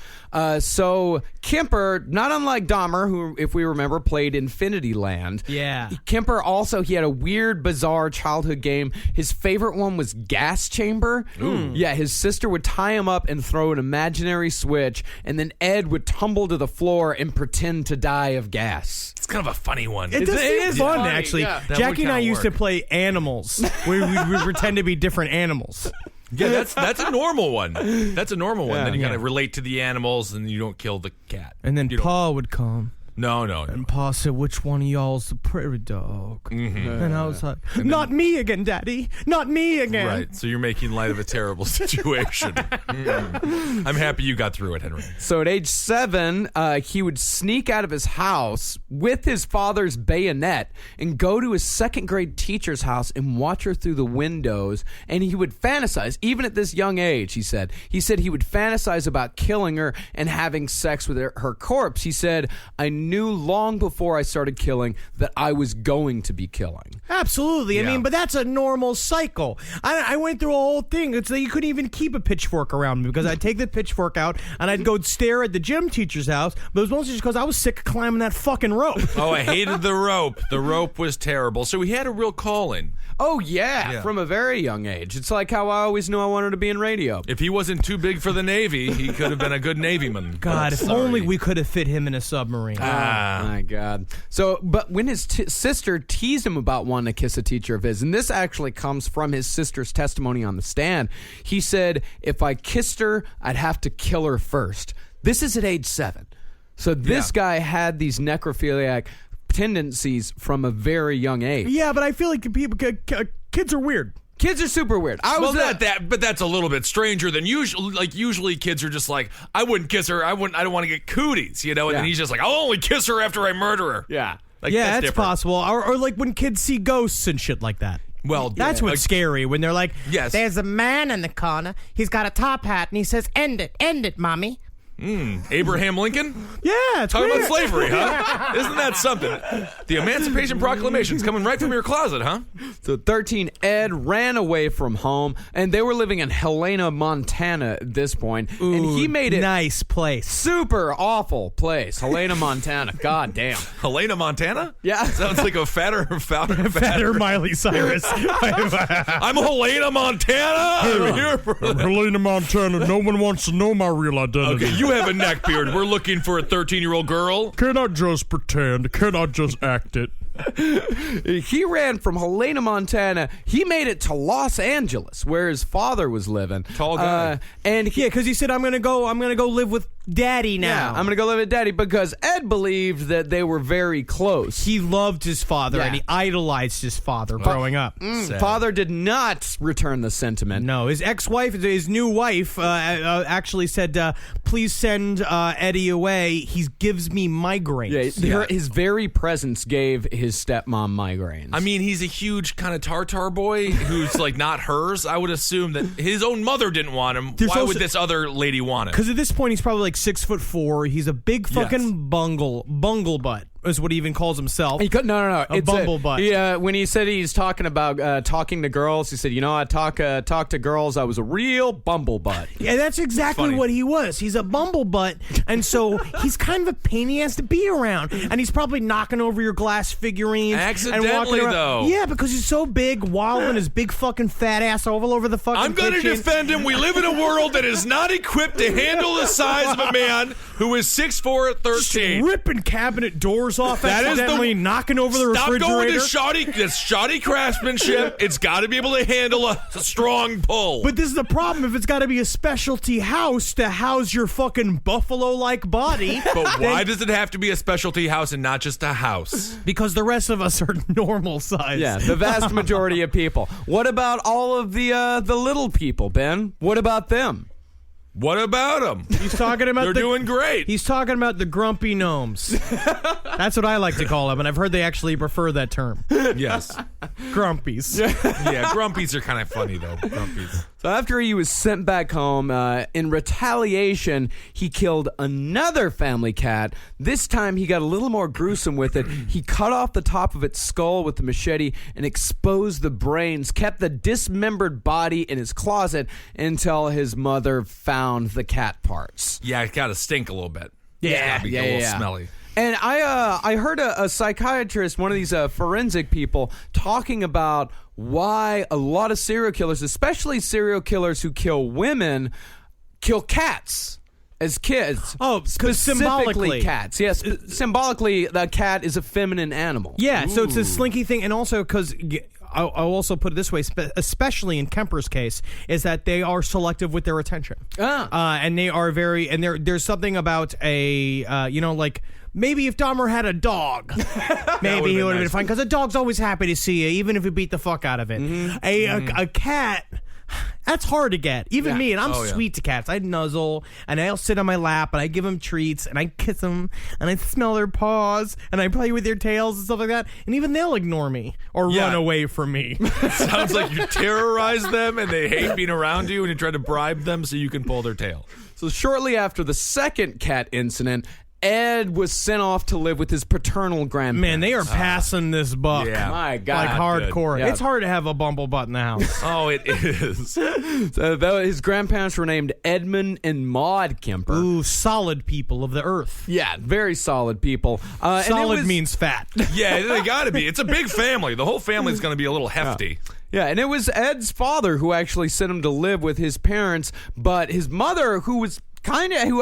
[SPEAKER 4] So Kemper, not unlike Dahmer, who, if we remember, played Infinity Land.
[SPEAKER 5] Yeah.
[SPEAKER 4] Kemper also, he had a weird, bizarre childhood game. His favorite one was Gas Chamber. Ooh. Yeah, his sister would tie him up and throw an imaginary switch, and then Ed would tumble to the floor and pretend to die of gas.
[SPEAKER 6] It's kind of a funny one.
[SPEAKER 5] It is fun, actually.
[SPEAKER 4] Yeah.
[SPEAKER 5] Jackie and I used to play animals. we pretend to be different animals.
[SPEAKER 6] Yeah, that's a normal one. That's a normal one. Then you gotta relate to the animals, and you don't kill the cat.
[SPEAKER 5] And then Pa would come.
[SPEAKER 6] No.
[SPEAKER 5] And Pa said, which one of y'all's the prairie dog?
[SPEAKER 6] Mm-hmm.
[SPEAKER 5] And I was like, not me again, Daddy. Not me again.
[SPEAKER 6] Right, so you're making light of a terrible situation. I'm happy you got through it, Henry.
[SPEAKER 4] So at age 7, he would sneak out of his house with his father's bayonet and go to his second grade teacher's house and watch her through the windows. And he would fantasize, even at this young age, he said he would fantasize about killing her and having sex with her corpse. He said, I knew long before I started killing that I was going to be killing.
[SPEAKER 5] Absolutely. I mean, but that's a normal cycle. I went through a whole thing. It's like you couldn't even keep a pitchfork around me because I'd take the pitchfork out and I'd go stare at the gym teacher's house, but it was mostly just because I was sick of climbing that fucking rope.
[SPEAKER 6] Oh, I hated the rope. The rope was terrible. So he had a real calling.
[SPEAKER 4] Oh, yeah, from a very young age. It's like how I always knew I wanted to be in radio.
[SPEAKER 6] If he wasn't too big for the Navy, he could have been a good Navyman.
[SPEAKER 5] God, if only we could have fit him in a submarine.
[SPEAKER 4] Oh, my God. So, but when his sister teased him about wanting to kiss a teacher of his, and this actually comes from his sister's testimony on the stand, he said, if I kissed her, I'd have to kill her first. This is at age 7. So this guy had these necrophiliac tendencies from a very young age.
[SPEAKER 5] Yeah, but I feel like kids are weird.
[SPEAKER 4] Kids are super weird.
[SPEAKER 6] But that's a little bit stranger than usual. Like usually, kids are just like, I wouldn't kiss her. I don't want to get cooties, you know. And then he's just like, I'll only kiss her after I murder her.
[SPEAKER 4] Yeah,
[SPEAKER 6] like,
[SPEAKER 5] that's
[SPEAKER 6] different.
[SPEAKER 5] possible. Or like when kids see ghosts and shit like that.
[SPEAKER 6] Well,
[SPEAKER 5] that's what's scary when they're like,
[SPEAKER 6] yes,
[SPEAKER 7] There's a man in the corner. He's got a top hat and he says, end it, Mommy.
[SPEAKER 6] Abraham Lincoln?
[SPEAKER 5] Yeah, it's
[SPEAKER 6] talking
[SPEAKER 5] weird.
[SPEAKER 6] about slavery, huh? Isn't that something? The Emancipation Proclamation's coming right from your closet, huh?
[SPEAKER 4] So 13, Ed ran away from home, and they were living in Helena, Montana at this point.
[SPEAKER 5] Ooh,
[SPEAKER 4] and he made it
[SPEAKER 5] nice place.
[SPEAKER 4] Super awful place. Helena, Montana. God damn.
[SPEAKER 6] Helena, Montana?
[SPEAKER 4] Yeah.
[SPEAKER 6] Sounds like a fatter
[SPEAKER 5] Miley Cyrus.
[SPEAKER 6] I'm Helena, Montana. I'm here for
[SPEAKER 8] Helena, Montana. No one wants to know my real identity.
[SPEAKER 6] Okay, you have a neck beard. We're looking for a 13-year-old girl.
[SPEAKER 8] Can I just pretend? Can I just act it?
[SPEAKER 4] He ran from Helena, Montana. He made it to Los Angeles, where his father was living.
[SPEAKER 6] Tall guy.
[SPEAKER 5] Because he said, I'm gonna go live with Daddy now.
[SPEAKER 4] Yeah, I'm gonna go live with Daddy because Ed believed that they were very close.
[SPEAKER 5] He loved his father and he idolized his father growing up.
[SPEAKER 4] Father did not return the sentiment.
[SPEAKER 5] No, his ex-wife, his new wife, actually said, please send Eddie away. He gives me migraines.
[SPEAKER 4] His very presence gave his stepmom migraines.
[SPEAKER 6] I mean, he's a huge kind of tartar boy who's like not hers. I would assume that his own mother didn't want him. Why would this other lady want him?
[SPEAKER 5] Because at this point, he's probably like 6'4". He's a big fucking bumblebutt. Is what he even calls himself.
[SPEAKER 4] No.
[SPEAKER 5] A bumblebutt.
[SPEAKER 4] Yeah, when he said he's talking about talking to girls, he said, I talk to girls. I was a real bumblebutt.
[SPEAKER 5] Yeah, that's exactly what he was. He's a bumblebutt, and so he's kind of a pain he has to be around. And he's probably knocking over your glass figurines.
[SPEAKER 6] Accidentally,
[SPEAKER 5] and walking around.
[SPEAKER 6] though.
[SPEAKER 5] Yeah, because he's so big, waddling his big fucking fat ass all over the fucking
[SPEAKER 6] I'm going to
[SPEAKER 5] kitchen.
[SPEAKER 6] defend him. We live in a world that is not equipped to handle the size of a man who is 6'4" at 13.
[SPEAKER 5] Ripping cabinet doors off, accidentally knocking over the refrigerator.
[SPEAKER 6] Stop going to shoddy craftsmanship. It's got to be able to handle a strong pull.
[SPEAKER 5] But this is the problem. If it's got to be a specialty house to house your fucking buffalo-like body.
[SPEAKER 6] But why does it have to be a specialty house and not just a house?
[SPEAKER 5] Because the rest of us are normal size.
[SPEAKER 4] Yeah, the vast majority of people. What about all of the little people, Ben? What about them?
[SPEAKER 6] What about them?
[SPEAKER 5] He's talking about
[SPEAKER 6] They're doing great.
[SPEAKER 5] He's talking about the grumpy gnomes. That's what I like to call them, and I've heard they actually prefer that term.
[SPEAKER 6] Yes.
[SPEAKER 5] Grumpies.
[SPEAKER 6] Yeah, grumpies are kind of funny, though. Grumpies.
[SPEAKER 4] So after he was sent back home, in retaliation, he killed another family cat. This time, he got a little more gruesome with it. He cut off the top of its skull with the machete and exposed the brains, kept the dismembered body in his closet until his mother found the cat parts.
[SPEAKER 6] Yeah, it got to stink a little bit.
[SPEAKER 4] Yeah,
[SPEAKER 6] a little smelly.
[SPEAKER 4] And I heard a psychiatrist, one of these forensic people, talking about why a lot of serial killers, especially serial killers who kill women, kill cats as kids.
[SPEAKER 5] Oh,
[SPEAKER 4] specifically
[SPEAKER 5] symbolically.
[SPEAKER 4] cats. Yes, symbolically, the cat is a feminine animal.
[SPEAKER 5] Yeah, so it's a slinky thing, and also because I'll also put it this way, especially in Kemper's case, is that they are selective with their attention. And they are very, and there's something about like maybe if Dahmer had a dog, maybe he would have been fine. Because a dog's always happy to see you, even if you beat the fuck out of it. A cat, that's hard to get. Even me, and I'm sweet to cats. I nuzzle, and I'll sit on my lap, and I give them treats, and I kiss them, and I smell their paws, and I play with their tails and stuff like that. And even they'll ignore me or run away from me.
[SPEAKER 6] Sounds like you terrorize them, and they hate being around you, and you try to bribe them so you can pull their tail.
[SPEAKER 4] So shortly after the second cat incident, Ed was sent off to live with his paternal grandparents.
[SPEAKER 5] Man, they are passing this buck.
[SPEAKER 6] Yeah.
[SPEAKER 4] My God.
[SPEAKER 5] Like hardcore.
[SPEAKER 4] Yeah.
[SPEAKER 5] It's hard to have a Bumblebutt in the house.
[SPEAKER 6] Oh, it is.
[SPEAKER 4] So his grandparents were named Edmund and Maud Kemper.
[SPEAKER 5] Ooh, solid people of the earth.
[SPEAKER 4] Yeah, very solid people.
[SPEAKER 5] Solid means fat.
[SPEAKER 6] Yeah, they got to be. It's a big family. The whole family's going to be a little hefty.
[SPEAKER 4] Yeah, and it was Ed's father who actually sent him to live with his parents, but his mother, who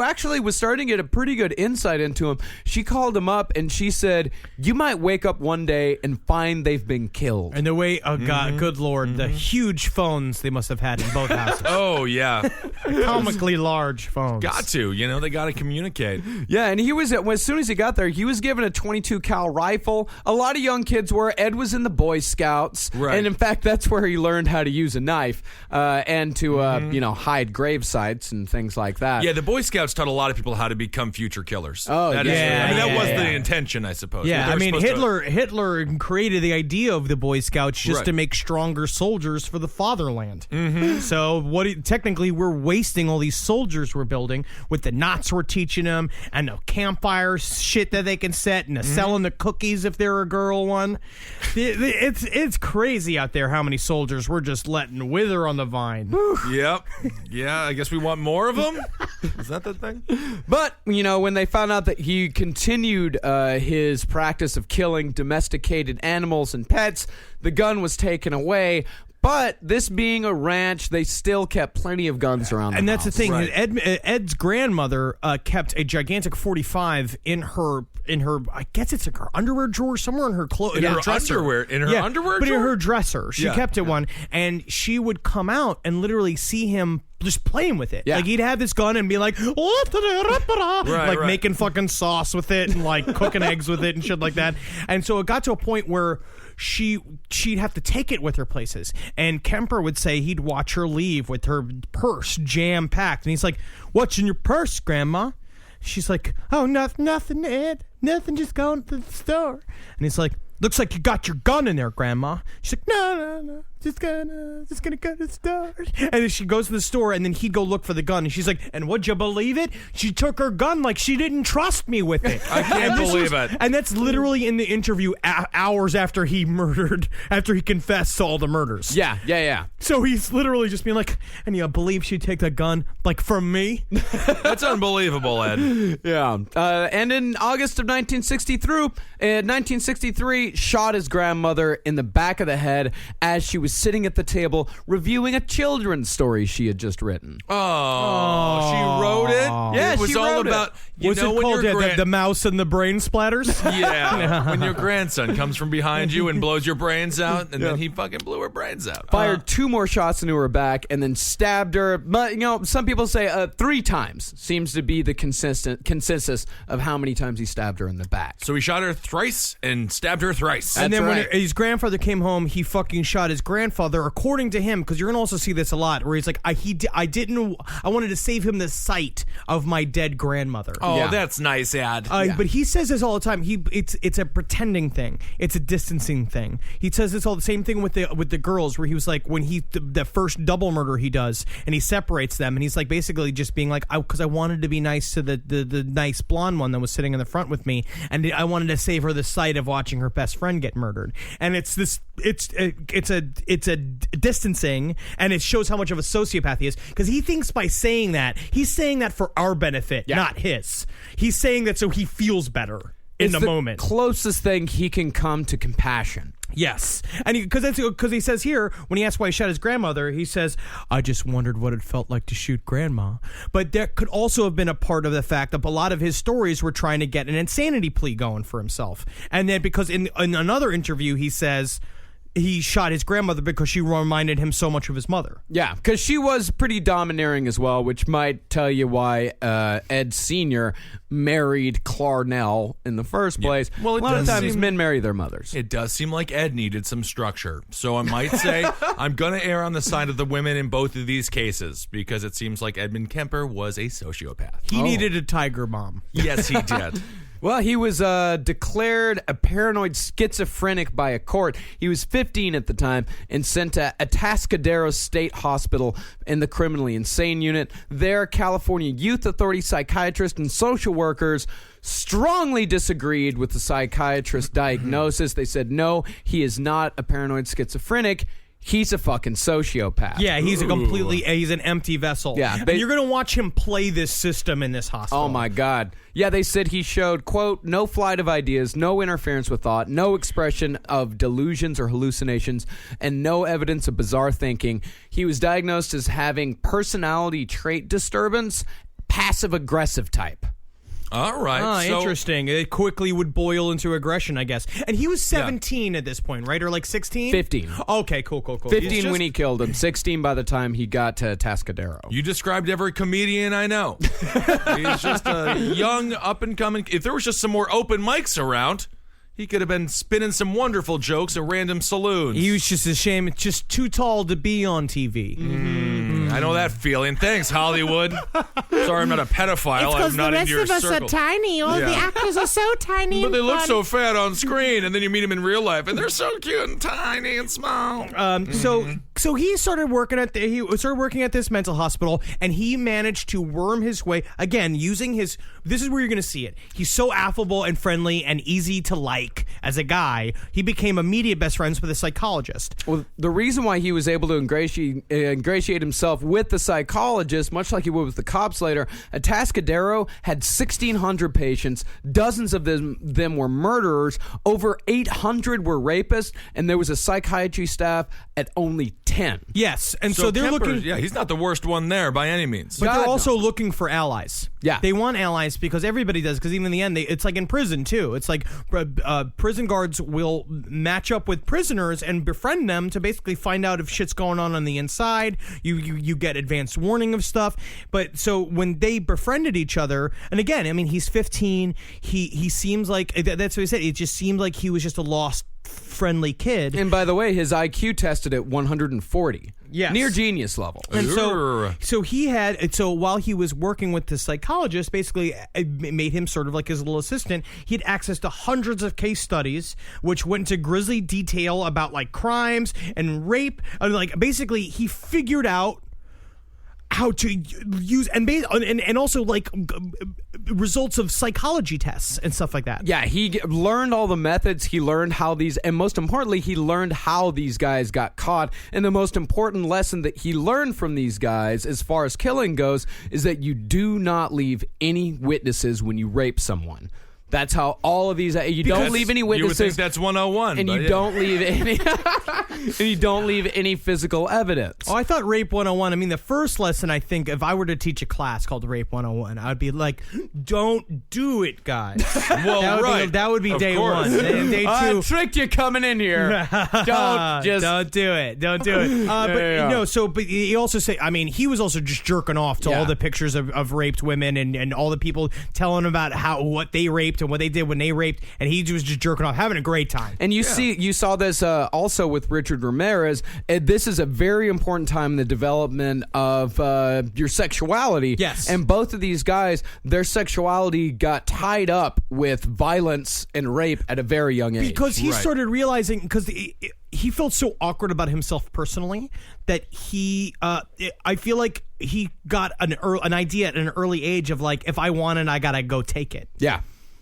[SPEAKER 4] actually was starting to get a pretty good insight into him, she called him up and she said, "You might wake up one day and find they've been killed."
[SPEAKER 5] And the way, oh God, good Lord, the huge phones they must have had in both houses.
[SPEAKER 6] Oh, yeah.
[SPEAKER 5] Comically large phones.
[SPEAKER 6] Got to. They got to communicate.
[SPEAKER 4] Yeah, and he was, as soon as he got there, he was given a .22 cal rifle. A lot of young kids were. Ed was in the Boy Scouts.
[SPEAKER 6] Right.
[SPEAKER 4] And in fact, that's where he learned how to use a knife and to, hide grave sites and things like that.
[SPEAKER 6] Yeah, the Boy Scouts taught a lot of people how to become future killers.
[SPEAKER 4] Oh,
[SPEAKER 6] that
[SPEAKER 4] yeah.
[SPEAKER 6] That was the intention, I suppose.
[SPEAKER 5] Yeah,
[SPEAKER 6] They were supposed to-
[SPEAKER 5] Hitler created the idea of the Boy Scouts just
[SPEAKER 6] Right.
[SPEAKER 5] to make stronger soldiers for the fatherland. So technically, we're wasting all these soldiers we're building with the knots we're teaching them and the campfire shit that they can set and the selling the cookies if they're a girl one. It's crazy out there how many soldiers we're just letting wither on the vine.
[SPEAKER 6] Yep. Yeah, I guess we want more of them. Is that the thing?
[SPEAKER 4] But, when they found out that he continued his practice of killing domesticated animals and pets, the gun was taken away. But this being a ranch, they still kept plenty of guns around the
[SPEAKER 5] And that's
[SPEAKER 4] house.
[SPEAKER 5] the thing.
[SPEAKER 6] Right.
[SPEAKER 5] Ed's grandmother kept a gigantic .45 in her. I guess it's her underwear drawer somewhere in her clothes.
[SPEAKER 6] In her underwear
[SPEAKER 5] but in
[SPEAKER 6] drawer?
[SPEAKER 5] her dresser, she kept it one, and she would come out and literally see him just playing with it.
[SPEAKER 4] Yeah.
[SPEAKER 5] Like he'd have this gun and be like,
[SPEAKER 6] Right.
[SPEAKER 5] making fucking sauce with it and like cooking eggs with it and shit like that. And so it got to a point where she'd have to take it with her places. And Kemper would say he'd watch her leave with her purse jam-packed. And he's like, "What's in your purse, Grandma?" She's like, "Oh, nothing, Ed. Nothing, just going to the store." And he's like, "Looks like you got your gun in there, Grandma." She's like, No. Just gonna go to the store. And then she goes to the store, and then he'd go look for the gun. And she's like, "And would you believe it? She took her gun like she didn't trust me with it."
[SPEAKER 6] I can't believe it.
[SPEAKER 5] And that's literally in the interview hours after he confessed to all the murders.
[SPEAKER 4] Yeah.
[SPEAKER 5] So he's literally just being like, "And you believe she'd take the gun, like, from me?"
[SPEAKER 6] That's unbelievable, Ed.
[SPEAKER 4] Yeah. And in August of 1963, shot his grandmother in the back of the head as she was sitting at the table reviewing a children's story she had just written.
[SPEAKER 6] Oh, she wrote it?
[SPEAKER 4] Yeah,
[SPEAKER 6] it was
[SPEAKER 4] she
[SPEAKER 6] all
[SPEAKER 4] wrote it.
[SPEAKER 6] about,
[SPEAKER 5] Was it
[SPEAKER 6] when
[SPEAKER 5] called
[SPEAKER 6] your
[SPEAKER 5] the mouse and the brain splatters?
[SPEAKER 6] Yeah, when your grandson comes from behind you and blows your brains out, and then he fucking blew her brains out.
[SPEAKER 4] Fired 2 more shots into her back and then stabbed her. But, some people say 3 times seems to be the consensus of how many times he stabbed her in the back.
[SPEAKER 6] So he shot her thrice and stabbed her thrice.
[SPEAKER 5] And then
[SPEAKER 4] right.
[SPEAKER 5] when his grandfather came home, he fucking shot his grandfather, according to him, because you're gonna also see this a lot, where he's like, I wanted to save him the sight of my dead grandmother.
[SPEAKER 6] Oh,
[SPEAKER 4] Yeah.
[SPEAKER 6] that's nice, Ad.
[SPEAKER 5] But he says this all the time. It's a pretending thing. It's a distancing thing. He says this all the same thing with the girls, where he was like, when the first double murder he does, and he separates them, and he's like basically just being like, because I wanted to be nice to the nice blonde one that was sitting in the front with me, and I wanted to save her the sight of watching her best friend get murdered. And it's a distancing, and it shows how much of a sociopath he is, because he thinks by saying that, he's saying that for our benefit, not his. He's saying that so he feels better in the moment.
[SPEAKER 4] Closest thing he can come to compassion.
[SPEAKER 5] Yes, and because he says here, when he asks why he shot his grandmother, he says, "I just wondered what it felt like to shoot Grandma." But that could also have been a part of the fact that a lot of his stories were trying to get an insanity plea going for himself. And then because in another interview he says, he shot his grandmother because she reminded him so much of his mother.
[SPEAKER 4] Yeah, because she was pretty domineering as well, which might tell you why Ed Sr. married Clarnell in the first place.
[SPEAKER 6] Well,
[SPEAKER 4] a lot of times men marry their mothers.
[SPEAKER 6] It does seem like Ed needed some structure. So I might say I'm going to err on the side of the women in both of these cases because it seems like Edmund Kemper was a sociopath.
[SPEAKER 5] He needed a tiger mom.
[SPEAKER 6] Yes, he did.
[SPEAKER 4] Well, he was declared a paranoid schizophrenic by a court. He was 15 at the time and sent to Atascadero State Hospital in the criminally insane unit. There, California Youth Authority psychiatrists and social workers strongly disagreed with the psychiatrist's diagnosis. They said, no, he is not a paranoid schizophrenic. He's a fucking sociopath.
[SPEAKER 5] Yeah, he's he's an empty vessel.
[SPEAKER 4] Yeah,
[SPEAKER 5] and you're going to watch him play this system in this hospital.
[SPEAKER 4] Oh, my God. Yeah, they said he showed, quote, no flight of ideas, no interference with thought, no expression of delusions or hallucinations, and no evidence of bizarre thinking. He was diagnosed as having personality trait disturbance, passive-aggressive type.
[SPEAKER 6] All right. So,
[SPEAKER 5] interesting. It quickly would boil into aggression, I guess. And he was 17 at this point, right? Or like 16?
[SPEAKER 4] 15.
[SPEAKER 5] Okay, cool.
[SPEAKER 4] 15 when he killed him. 16 by the time he got to Atascadero.
[SPEAKER 6] You described every comedian I know. He's just a young, up-and-coming... If there was just some more open mics around, he could have been spinning some wonderful jokes at random saloons.
[SPEAKER 5] He was just ashamed, just too tall to be on TV.
[SPEAKER 6] I know that feeling. Thanks, Hollywood. Sorry, I'm not a pedophile.
[SPEAKER 7] It's
[SPEAKER 6] I'm
[SPEAKER 7] because the
[SPEAKER 6] not
[SPEAKER 7] rest
[SPEAKER 6] in your
[SPEAKER 7] of us
[SPEAKER 6] circle.
[SPEAKER 7] are tiny. All the actors are so tiny.
[SPEAKER 6] But
[SPEAKER 7] and
[SPEAKER 6] they look
[SPEAKER 7] fun.
[SPEAKER 6] so fat on screen, and then you meet them in real life, and they're so cute and tiny and small.
[SPEAKER 5] So he started working at this mental hospital, and he managed to worm his way again using his. This is where you're going to see it. He's so affable and friendly and easy to like as a guy. He became immediate best friends with a psychologist.
[SPEAKER 4] Well, the reason why he was able to ingratiate himself with the psychologist, much like he would with the cops later, Atascadero had 1,600 patients. Dozens of them were murderers. Over 800 were rapists, and there was a psychiatry staff at only 10.
[SPEAKER 5] Yes, and so they're
[SPEAKER 6] Kemper,
[SPEAKER 5] looking.
[SPEAKER 6] Yeah, he's not the worst one there by any means.
[SPEAKER 5] But
[SPEAKER 4] God,
[SPEAKER 5] they're also looking for allies.
[SPEAKER 4] Yeah.
[SPEAKER 5] They want allies because everybody does, because even in the end, it's like in prison, too. It's like prison guards will match up with prisoners and befriend them to basically find out if shit's going on the inside. You get advanced warning of stuff. But so when they befriended each other, and again, I mean, he's 15. He seems like, that's what he said, it just seemed like he was just a lost, friendly kid.
[SPEAKER 4] And by the way, his IQ tested at 140.
[SPEAKER 5] Yes.
[SPEAKER 4] Near genius level.
[SPEAKER 5] And so while he was working with the psychologist, basically it made him sort of like his little assistant. He had access to hundreds of case studies, which went into grisly detail about like crimes and rape. Like basically, he figured out how to use and also like results of psychology tests and stuff like that.
[SPEAKER 4] Yeah, he learned all the methods. He learned how these, and most importantly, he learned how these guys got caught. And the most important lesson that he learned from these guys, as far as killing goes, is that you do not leave any witnesses when you rape someone. That's how all of these. You don't leave any witnesses.
[SPEAKER 6] You would think that's 101,
[SPEAKER 4] and you don't leave any. And you don't leave any physical evidence.
[SPEAKER 5] Oh, I thought Rape 101. I mean, the first lesson, I think, if I were to teach a class called Rape 101, I would be like, "Don't do it, guys."
[SPEAKER 6] Well,
[SPEAKER 5] that would be
[SPEAKER 6] of
[SPEAKER 5] day
[SPEAKER 6] course.
[SPEAKER 5] 1. And day 2,
[SPEAKER 4] I tricked you coming in here. Don't
[SPEAKER 5] do it. Don't do it. But he also say, I mean, he was also just jerking off to all the pictures of raped women and all the people telling him about what they raped and what they did when they raped, and he was just jerking off, having a great time.
[SPEAKER 4] And you saw this also with Richard Ramirez. This is a very important time in the development of your sexuality.
[SPEAKER 5] Yes.
[SPEAKER 4] And both of these guys, their sexuality got tied up with violence and rape at a very young age.
[SPEAKER 5] Because he started realizing, because he felt so awkward about himself personally that I feel like he got an idea at an early age of like, if I want it, I gotta go take it.
[SPEAKER 4] Yeah.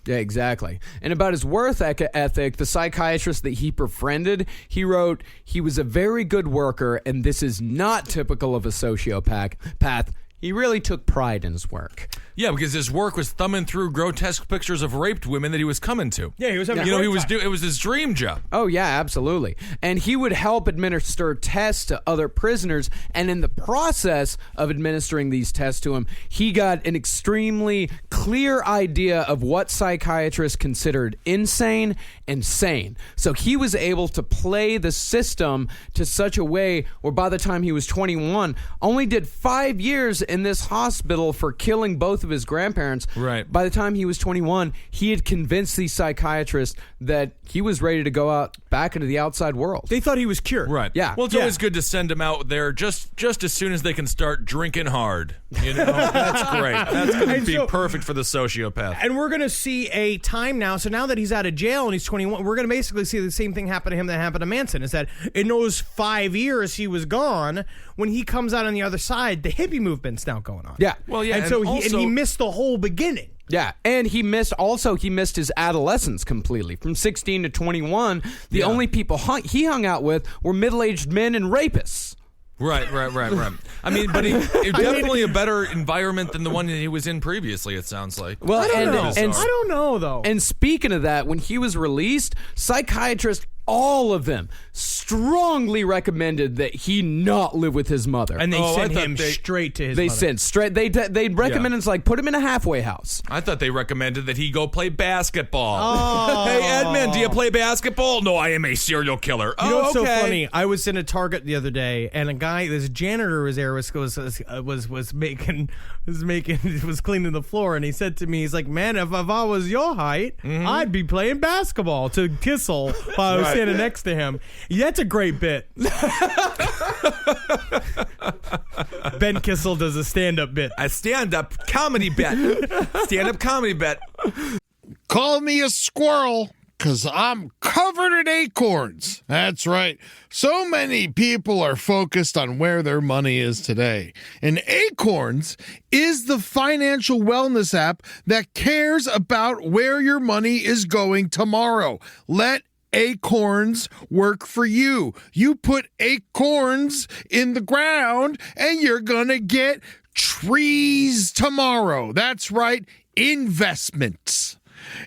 [SPEAKER 4] Yeah, exactly. And about his work ethic, the psychiatrist that he befriended, he wrote, he was a very good worker, and this is not typical of a sociopath. he really took pride in his work.
[SPEAKER 6] Yeah, because his work was thumbing through grotesque pictures of raped women that he was coming to.
[SPEAKER 5] Yeah, he was having
[SPEAKER 6] You know, it was his dream job.
[SPEAKER 4] Oh, yeah, absolutely. And he would help administer tests to other prisoners, and in the process of administering these tests to him, he got an extremely clear idea of what psychiatrists considered insane and sane. So he was able to play the system to such a way where by the time he was 21, only did 5 years in this hospital for killing both of his grandparents.
[SPEAKER 6] Right.
[SPEAKER 4] By the time he was 21, he had convinced these psychiatrists that he was ready to go out back into the outside world.
[SPEAKER 5] They thought he was cured.
[SPEAKER 6] Right.
[SPEAKER 4] Yeah.
[SPEAKER 6] Well, it's always good to send them out there just as soon as they can start drinking hard. You know, that's great. That's going to be perfect for the sociopath.
[SPEAKER 5] And we're going to see a time now. So now that he's out of jail and he's 21, we're going to basically see the same thing happen to him that happened to Manson. Is that in those 5 years he was gone, when he comes out on the other side, the hippie movement's now going on.
[SPEAKER 4] Yeah.
[SPEAKER 6] Well, yeah.
[SPEAKER 5] And so he missed the whole beginning.
[SPEAKER 4] Yeah, and he missed his adolescence completely. From 16 to 21, the only people he hung out with were middle-aged men and rapists.
[SPEAKER 6] Right. I mean, but it definitely a better environment than the one that he was in previously, it sounds like.
[SPEAKER 4] Well,
[SPEAKER 5] I don't know, though.
[SPEAKER 4] And speaking of that, when he was released, psychiatrists, all of them, strongly recommended that he not live with his mother.
[SPEAKER 5] And they sent him straight to his mother.
[SPEAKER 4] They'd recommend it's like, put him in a halfway house.
[SPEAKER 6] I thought they recommended that he go play basketball.
[SPEAKER 5] Oh.
[SPEAKER 6] Hey, Edmund, do you play basketball? No, I am a serial killer.
[SPEAKER 5] You know what's so funny? I was in a Target the other day, and a guy, this janitor was there, was cleaning the floor, and he said to me, he's like, man, if I was your height, I'd be playing basketball to Kissel while I was standing next to him. That's a great bit. Ben Kissel does a stand-up bit.
[SPEAKER 6] A stand-up comedy bit. Stand-up comedy bit.
[SPEAKER 8] Call me a squirrel, because I'm covered in acorns. That's right. So many people are focused on where their money is today. And Acorns is the financial wellness app that cares about where your money is going tomorrow. Let Acorns work for you. You put acorns in the ground and you're gonna get trees tomorrow. That's right, investments.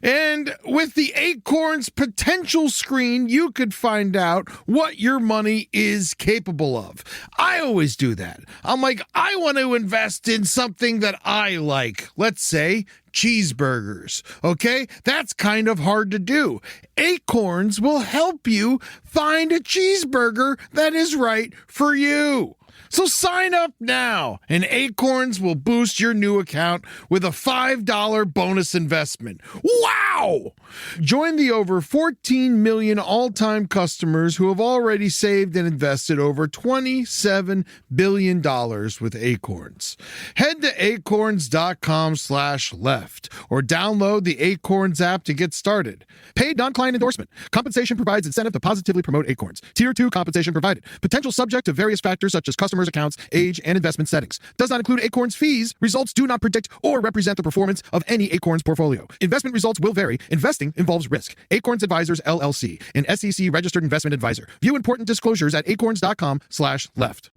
[SPEAKER 8] And with the Acorns potential screen, you could find out what your money is capable of. I always do that. I'm like, I want to invest in something that I like. Let's say cheeseburgers. Okay? That's kind of hard to do. Acorns will help you find a cheeseburger that is right for you. So sign up now, and Acorns will boost your new account with a $5 bonus investment. Wow! Join the over 14 million all-time customers who have already saved and invested over $27 billion with Acorns. Head to acorns.com/left or download the Acorns app to get started. Paid non-client endorsement. Compensation provides incentive to positively promote Acorns. Tier 2 compensation provided. Potential subject to various factors such as customers' accounts, age, and investment settings. Does not include Acorns fees. Results do not predict or represent the performance of any Acorns portfolio. Investment results will vary. Investing involves risk. Acorns Advisors, LLC, an SEC registered investment advisor. View important disclosures at acorns.com/left.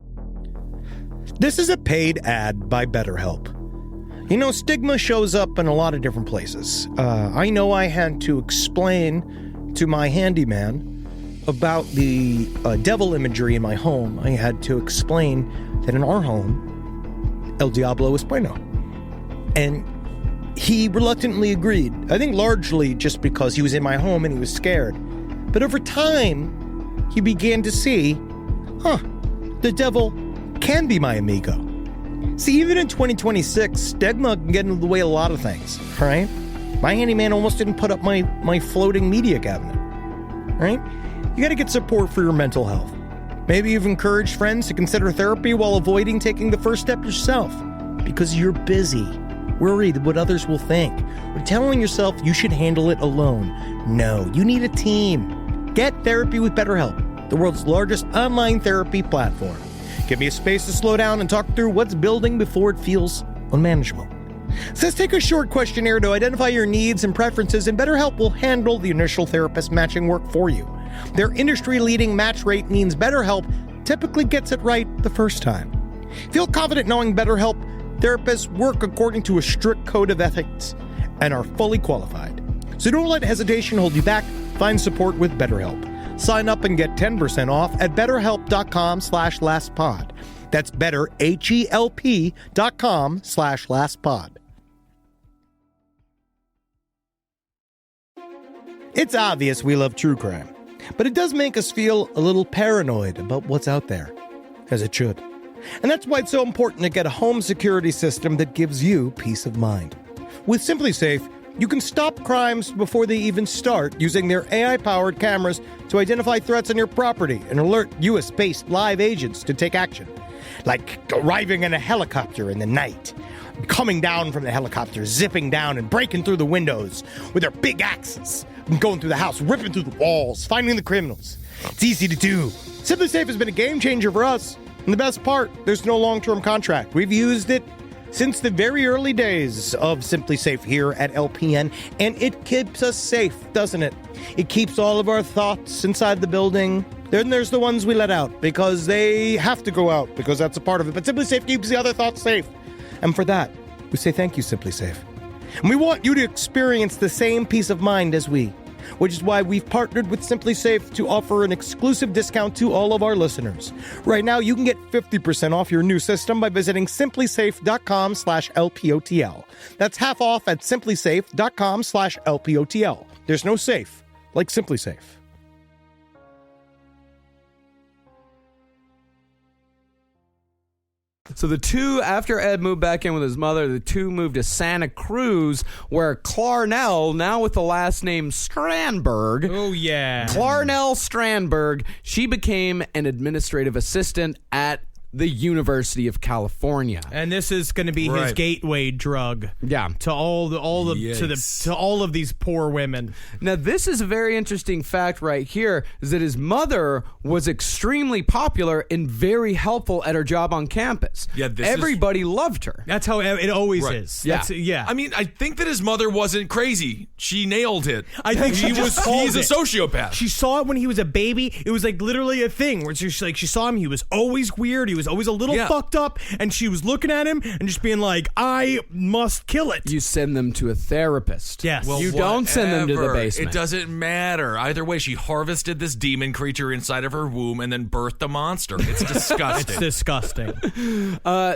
[SPEAKER 1] This is a paid ad by BetterHelp. You know, stigma shows up in a lot of different places. I know I had to explain to my handyman about the devil imagery in my home. I had to explain that in our home, El Diablo es bueno. And he reluctantly agreed. I think largely just because he was in my home and he was scared. But over time, he began to see, the devil can be my amigo. See, even in 2026, stigma can get in the way of a lot of things, right? My handyman almost didn't put up my floating media cabinet, right? You gotta get support for your mental health. Maybe you've encouraged friends to consider therapy while avoiding taking the first step yourself because you're busy, worried what others will think, or telling yourself you should handle it alone. No, you need a team. Get therapy with BetterHelp, the world's largest online therapy platform. Give me a space to slow down and talk through what's building before it feels unmanageable. So let's take a short questionnaire to identify your needs and preferences, and BetterHelp will handle the initial therapist matching work for you. Their industry-leading match rate means BetterHelp typically gets it right the first time. Feel confident knowing BetterHelp Therapists work according to a strict code of ethics and are fully qualified. So don't let hesitation hold you back. Find support with BetterHelp. Sign up and get 10% off at betterhelp.com/lastpod. That's betterhelp.com/lastpod. It's obvious we love true crime, but it does make us feel a little paranoid about what's out there, as it should. And that's why it's so important to get a home security system that gives you peace of mind. With SimpliSafe, you can stop crimes before they even start using their AI-powered cameras to identify threats on your property and alert US-based live agents to take action. Like arriving in a helicopter in the night, coming down from the helicopter, zipping down and breaking through the windows with their big axes, and going through the house, ripping through the walls, finding the criminals. It's easy to do. SimpliSafe has been a game changer for us. And the best part, there's no long-term contract. We've used it since the very early days of SimpliSafe here at LPN, and it keeps us safe, doesn't it? It keeps all of our thoughts inside the building. Then there's the ones we let out because they have to go out because that's a part of it. But SimpliSafe keeps the other thoughts safe. And for that, we say thank you, SimpliSafe. And we want you to experience the same peace of mind as we, which is why we've partnered with SimpliSafe to offer an exclusive discount to all of our listeners. Right now, you can get 50% off your new system by visiting simplysafe.com/LPOTL. That's half off at simplysafe.com/LPOTL. There's no safe like SimpliSafe.
[SPEAKER 4] So the two, after Ed moved back in with his mother, the two moved to Santa Cruz, where Clarnell, now with the last name Strandberg.
[SPEAKER 5] Oh, yeah.
[SPEAKER 4] Clarnell Strandberg, she became an administrative assistant at the University of California.
[SPEAKER 5] And this is going to be his gateway drug.
[SPEAKER 4] Yeah.
[SPEAKER 5] To all of these poor women.
[SPEAKER 4] Now, this is a very interesting fact right here, is that his mother was extremely popular and very helpful at her job on campus.
[SPEAKER 6] Yeah,
[SPEAKER 4] everybody loved her.
[SPEAKER 5] That's how it always is.
[SPEAKER 4] Yeah.
[SPEAKER 5] Yeah.
[SPEAKER 6] I mean, I think that his mother wasn't crazy. She nailed it.
[SPEAKER 5] I think
[SPEAKER 6] he's a sociopath.
[SPEAKER 5] She saw it when he was a baby. It was like literally a thing where she's like, she saw him. He was always weird. He was always a little fucked up, and she was looking at him and just being like, I must kill it.
[SPEAKER 4] You send them to a therapist.
[SPEAKER 5] Yes.
[SPEAKER 6] Well,
[SPEAKER 4] you don't send them to the basement.
[SPEAKER 6] It doesn't matter. Either way, she harvested this demon creature inside of her womb and then birthed a monster. It's disgusting.
[SPEAKER 5] It's disgusting.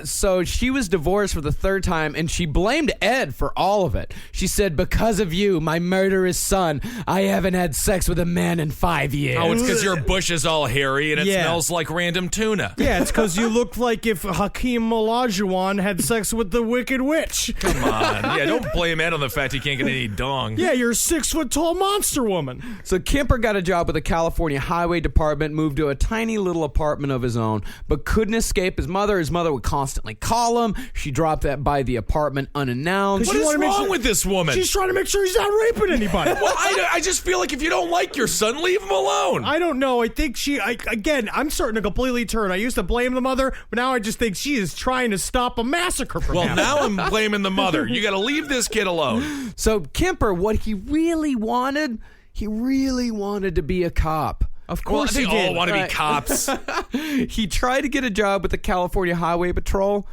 [SPEAKER 4] So she was divorced for the third time, and she blamed Ed for all of it. She said, because of you, my murderous son, I haven't had sex with a man in 5 years.
[SPEAKER 6] Oh, it's because your bush is all hairy and it smells like random tuna.
[SPEAKER 5] Yeah, it's because you look like if Hakeem Olajuwon had sex with the Wicked Witch.
[SPEAKER 6] Come on. Yeah, don't blame Ed on the fact he can't get any dong.
[SPEAKER 5] Yeah, you're a 6-foot-tall monster woman.
[SPEAKER 4] So Kemper got a job with the California Highway Department, moved to a tiny little apartment of his own, but couldn't escape his mother. His mother would constantly call him. She dropped that by the apartment unannounced.
[SPEAKER 6] What is wrong with this woman?
[SPEAKER 5] She's trying to make sure he's not raping anybody.
[SPEAKER 6] Well, I just feel like if you don't like your son, leave him alone.
[SPEAKER 5] I don't know. I think I'm starting to completely turn. I used to blame the mother, but now I just think she is trying to stop a massacre from happening.
[SPEAKER 6] Now I'm blaming the mother. You got to leave this kid alone.
[SPEAKER 4] So Kemper, what he really wanted to be a cop.
[SPEAKER 5] Of course
[SPEAKER 6] they
[SPEAKER 5] he did.
[SPEAKER 6] all want to be cops.
[SPEAKER 4] He tried to get a job with the California Highway Patrol,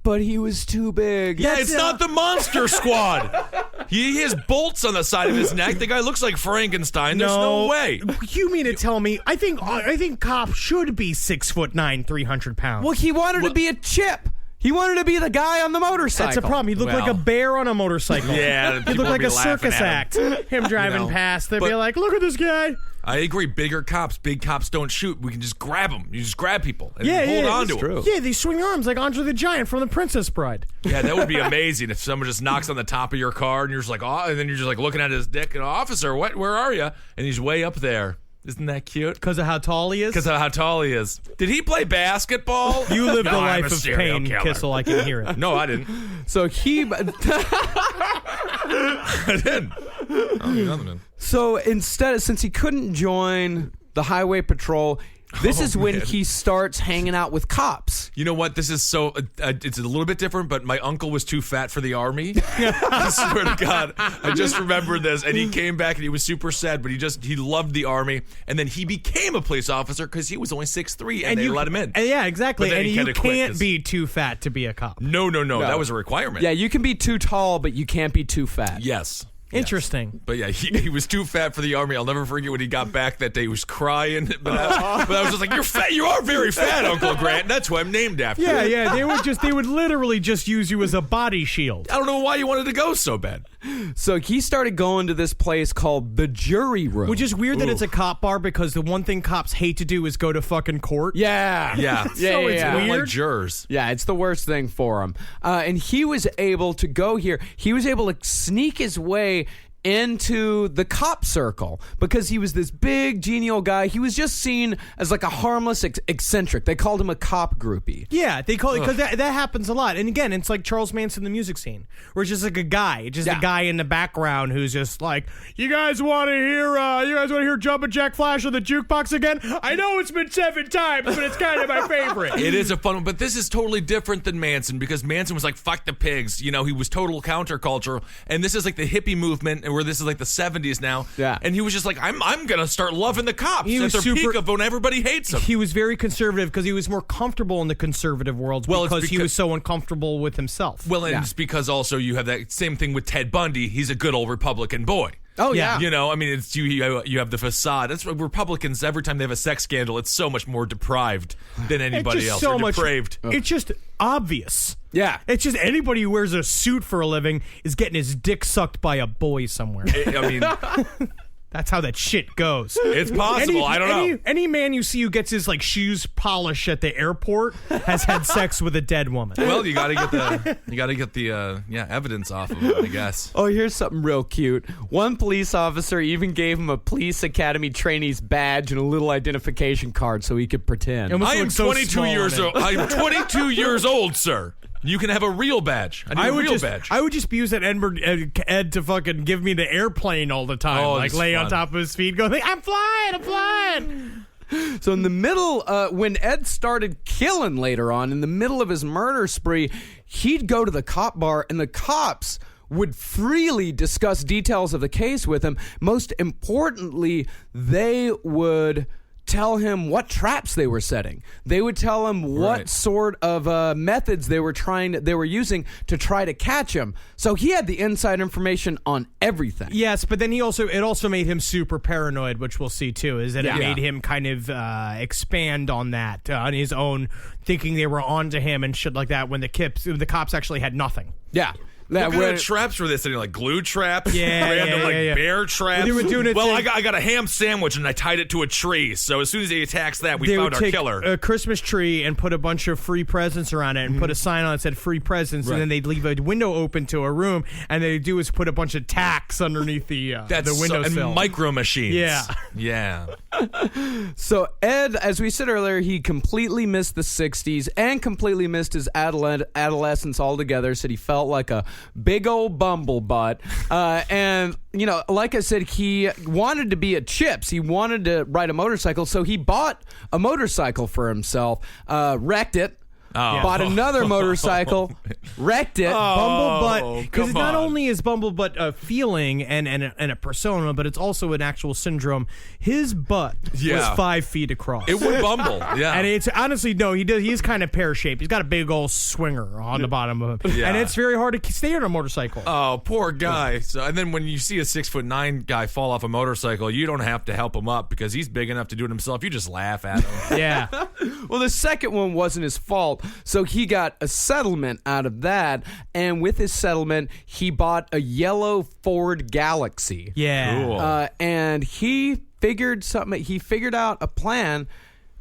[SPEAKER 4] but he was too big.
[SPEAKER 6] Yeah, it's not the Monster Squad. He has bolts on the side of his neck. The guy looks like Frankenstein. There's no way.
[SPEAKER 5] You mean to tell me? I think cops should be 6'9", 300 pounds.
[SPEAKER 4] Well, he wanted to be a chip. He wanted to be the guy on the motorcycle.
[SPEAKER 5] That's a problem. He looked like a bear on a motorcycle.
[SPEAKER 6] Yeah,
[SPEAKER 5] he looked like a circus act. Him driving past, they'd be like, "Look at this guy."
[SPEAKER 6] I agree. Big cops don't shoot. We can just grab them. You just grab people and hold on to them.
[SPEAKER 5] Yeah, they swing arms like Andre the Giant from The Princess Bride.
[SPEAKER 6] Yeah, that would be amazing if someone just knocks on the top of your car and you're just like, oh, and then you're just like looking at his dick and officer, where are you? And he's way up there. Isn't that cute?
[SPEAKER 5] Because of how tall he is?
[SPEAKER 6] Because of how tall he is. Did he play basketball?
[SPEAKER 5] You lived a life of pain, Kissel. I can hear it.
[SPEAKER 6] No, I didn't.
[SPEAKER 4] So he...
[SPEAKER 6] I didn't. I don't do nothing.
[SPEAKER 4] So instead, since he couldn't join the Highway Patrol, This is when he starts hanging out with cops.
[SPEAKER 6] You know what? This is so. It's a little bit different, but my uncle was too fat for the army. I swear to God, I just remembered this, and he came back and he was super sad, but he loved the army, and then he became a police officer because he was only 6'3", and they let him in.
[SPEAKER 5] Yeah, exactly.
[SPEAKER 6] But then
[SPEAKER 5] And
[SPEAKER 6] he
[SPEAKER 5] you
[SPEAKER 6] had to quit
[SPEAKER 5] can't
[SPEAKER 6] 'cause-
[SPEAKER 5] be too fat to be a cop.
[SPEAKER 6] No, that was a requirement.
[SPEAKER 4] Yeah, you can be too tall, but you can't be too fat.
[SPEAKER 6] Yes.
[SPEAKER 5] Interesting.
[SPEAKER 6] But yeah, he was too fat for the army. I'll never forget when he got back that day. He was crying. But I was just like, "You're fat. You are very fat, Uncle Grant. That's why I'm named after you."
[SPEAKER 5] Yeah. They would literally just use you as a body shield.
[SPEAKER 6] I don't know why you wanted to go so bad.
[SPEAKER 4] So he started going to this place called the jury room.
[SPEAKER 5] Which is weird that it's a cop bar because the one thing cops hate to do is go to fucking court.
[SPEAKER 4] Yeah.
[SPEAKER 6] Yeah.
[SPEAKER 5] So it's
[SPEAKER 6] They don't
[SPEAKER 5] weird.
[SPEAKER 6] like jurors.
[SPEAKER 4] Yeah, it's the worst thing for him. And he was able to go here. He was able to sneak his way into the cop circle because he was this big, genial guy. He was just seen as like a harmless eccentric. They called him a cop groupie.
[SPEAKER 5] Yeah, they call it because that happens a lot. And again, it's like Charles Manson, the music scene, where it's just like a guy, a guy in the background who's just like, "You guys want to hear Jumpin' Jack Flash on the jukebox again? I know it's been 7 times, but it's kind of my favorite."
[SPEAKER 6] It is a fun one, but this is totally different than Manson because Manson was like, "Fuck the pigs," he was total countercultural, and this is like the hippie movement, and where this is like the 70s now.
[SPEAKER 4] Yeah.
[SPEAKER 6] And he was just like, I'm gonna start loving the cops
[SPEAKER 5] He
[SPEAKER 6] at
[SPEAKER 5] was
[SPEAKER 6] their
[SPEAKER 5] super-
[SPEAKER 6] peak of when everybody hates them.
[SPEAKER 5] He was very conservative because he was more comfortable in the conservative world
[SPEAKER 6] Well, it's
[SPEAKER 5] because he
[SPEAKER 6] because-
[SPEAKER 5] was so uncomfortable with himself.
[SPEAKER 6] Well, and it's because also you have that same thing with Ted Bundy. He's a good old Republican boy.
[SPEAKER 4] Oh, yeah.
[SPEAKER 6] I mean, it's you have the facade. That's what Republicans, every time they have a sex scandal, it's so much more deprived than anybody
[SPEAKER 5] It's just
[SPEAKER 6] else.
[SPEAKER 5] so
[SPEAKER 6] They're
[SPEAKER 5] much-
[SPEAKER 6] depraved.
[SPEAKER 5] It's just obvious.
[SPEAKER 4] Yeah.
[SPEAKER 5] It's just anybody who wears a suit for a living is getting his dick sucked by a boy somewhere.
[SPEAKER 6] I mean,
[SPEAKER 5] That's how that shit goes.
[SPEAKER 6] it's possible. I don't know.
[SPEAKER 5] Any man you see who gets his like shoes polished at the airport has had sex with a dead woman.
[SPEAKER 6] Well, you got to get the evidence off of it, I guess.
[SPEAKER 4] Oh, here's something real cute. One police officer even gave him a police academy trainee's badge and a little identification card so he could pretend.
[SPEAKER 5] And
[SPEAKER 6] I am
[SPEAKER 5] so
[SPEAKER 6] 22
[SPEAKER 5] small
[SPEAKER 6] years
[SPEAKER 5] in it.
[SPEAKER 6] old. I am 22 years old, sir. You can have a real badge. I need a real badge.
[SPEAKER 5] I would just use that Ed to fucking give me the airplane all the time.
[SPEAKER 6] Oh,
[SPEAKER 5] like
[SPEAKER 6] that's
[SPEAKER 5] lay on
[SPEAKER 6] fun.
[SPEAKER 5] top of his feet going, I'm flying.
[SPEAKER 4] So in the middle, when Ed started killing later on, in the middle of his murder spree, he'd go to the cop bar and the cops would freely discuss details of the case with him. Most importantly, they would tell him what traps they were setting. They would tell him what
[SPEAKER 6] Right.
[SPEAKER 4] sort of methods they were using to try to catch him. So he had the inside information on everything.
[SPEAKER 5] Yes, but then it also made him super paranoid, which we'll see too, is that it made him kind of expand on that on his own, thinking they were onto him and shit like that when the cops actually had nothing.
[SPEAKER 4] Yeah.
[SPEAKER 6] What kind of traps were they setting? Like glue traps?
[SPEAKER 5] Yeah,
[SPEAKER 6] Random
[SPEAKER 5] yeah.
[SPEAKER 6] bear traps?
[SPEAKER 5] Well, they were doing it
[SPEAKER 6] Well,
[SPEAKER 5] thing-
[SPEAKER 6] I got a ham sandwich and I tied it to a tree. So as soon as he attacks that, we
[SPEAKER 5] They
[SPEAKER 6] found
[SPEAKER 5] would
[SPEAKER 6] our
[SPEAKER 5] take
[SPEAKER 6] killer.
[SPEAKER 5] a Christmas tree and put a bunch of free presents around it and put a sign on it that said free presents, and then they'd leave a window open to a room, and they'd do is put a bunch of tacks underneath the windowsill.
[SPEAKER 6] And micro machines.
[SPEAKER 5] Yeah.
[SPEAKER 6] Yeah.
[SPEAKER 4] So Ed, as we said earlier, he completely missed the 60s and completely missed his adolescence altogether. Said he felt like a big old bumblebutt. And, like I said, he wanted to be a Chips. He wanted to ride a motorcycle, so he bought a motorcycle for himself, wrecked it. Bought another motorcycle, wrecked it.
[SPEAKER 5] Bumblebutt, because
[SPEAKER 6] come
[SPEAKER 5] not
[SPEAKER 6] on.
[SPEAKER 5] only is Bumblebutt a feeling and a persona, but it's also an actual syndrome. His butt was
[SPEAKER 6] Yeah.
[SPEAKER 5] 5 feet across.
[SPEAKER 6] It would bumble. Yeah.
[SPEAKER 5] And it's honestly, no, he's kind of pear-shaped. He's got a big old swinger on the bottom of him.
[SPEAKER 6] Yeah.
[SPEAKER 5] And it's very hard to stay on a motorcycle.
[SPEAKER 6] Oh, poor guy. So, and then when you see a 6'9" guy fall off a motorcycle, you don't have to help him up because he's big enough to do it himself. You just laugh at him.
[SPEAKER 5] Yeah.
[SPEAKER 4] Well, the second one wasn't his fault, so he got a settlement out of that, and with his settlement, he bought a yellow Ford Galaxy.
[SPEAKER 5] Yeah.
[SPEAKER 6] Cool.
[SPEAKER 4] And he figured out a plan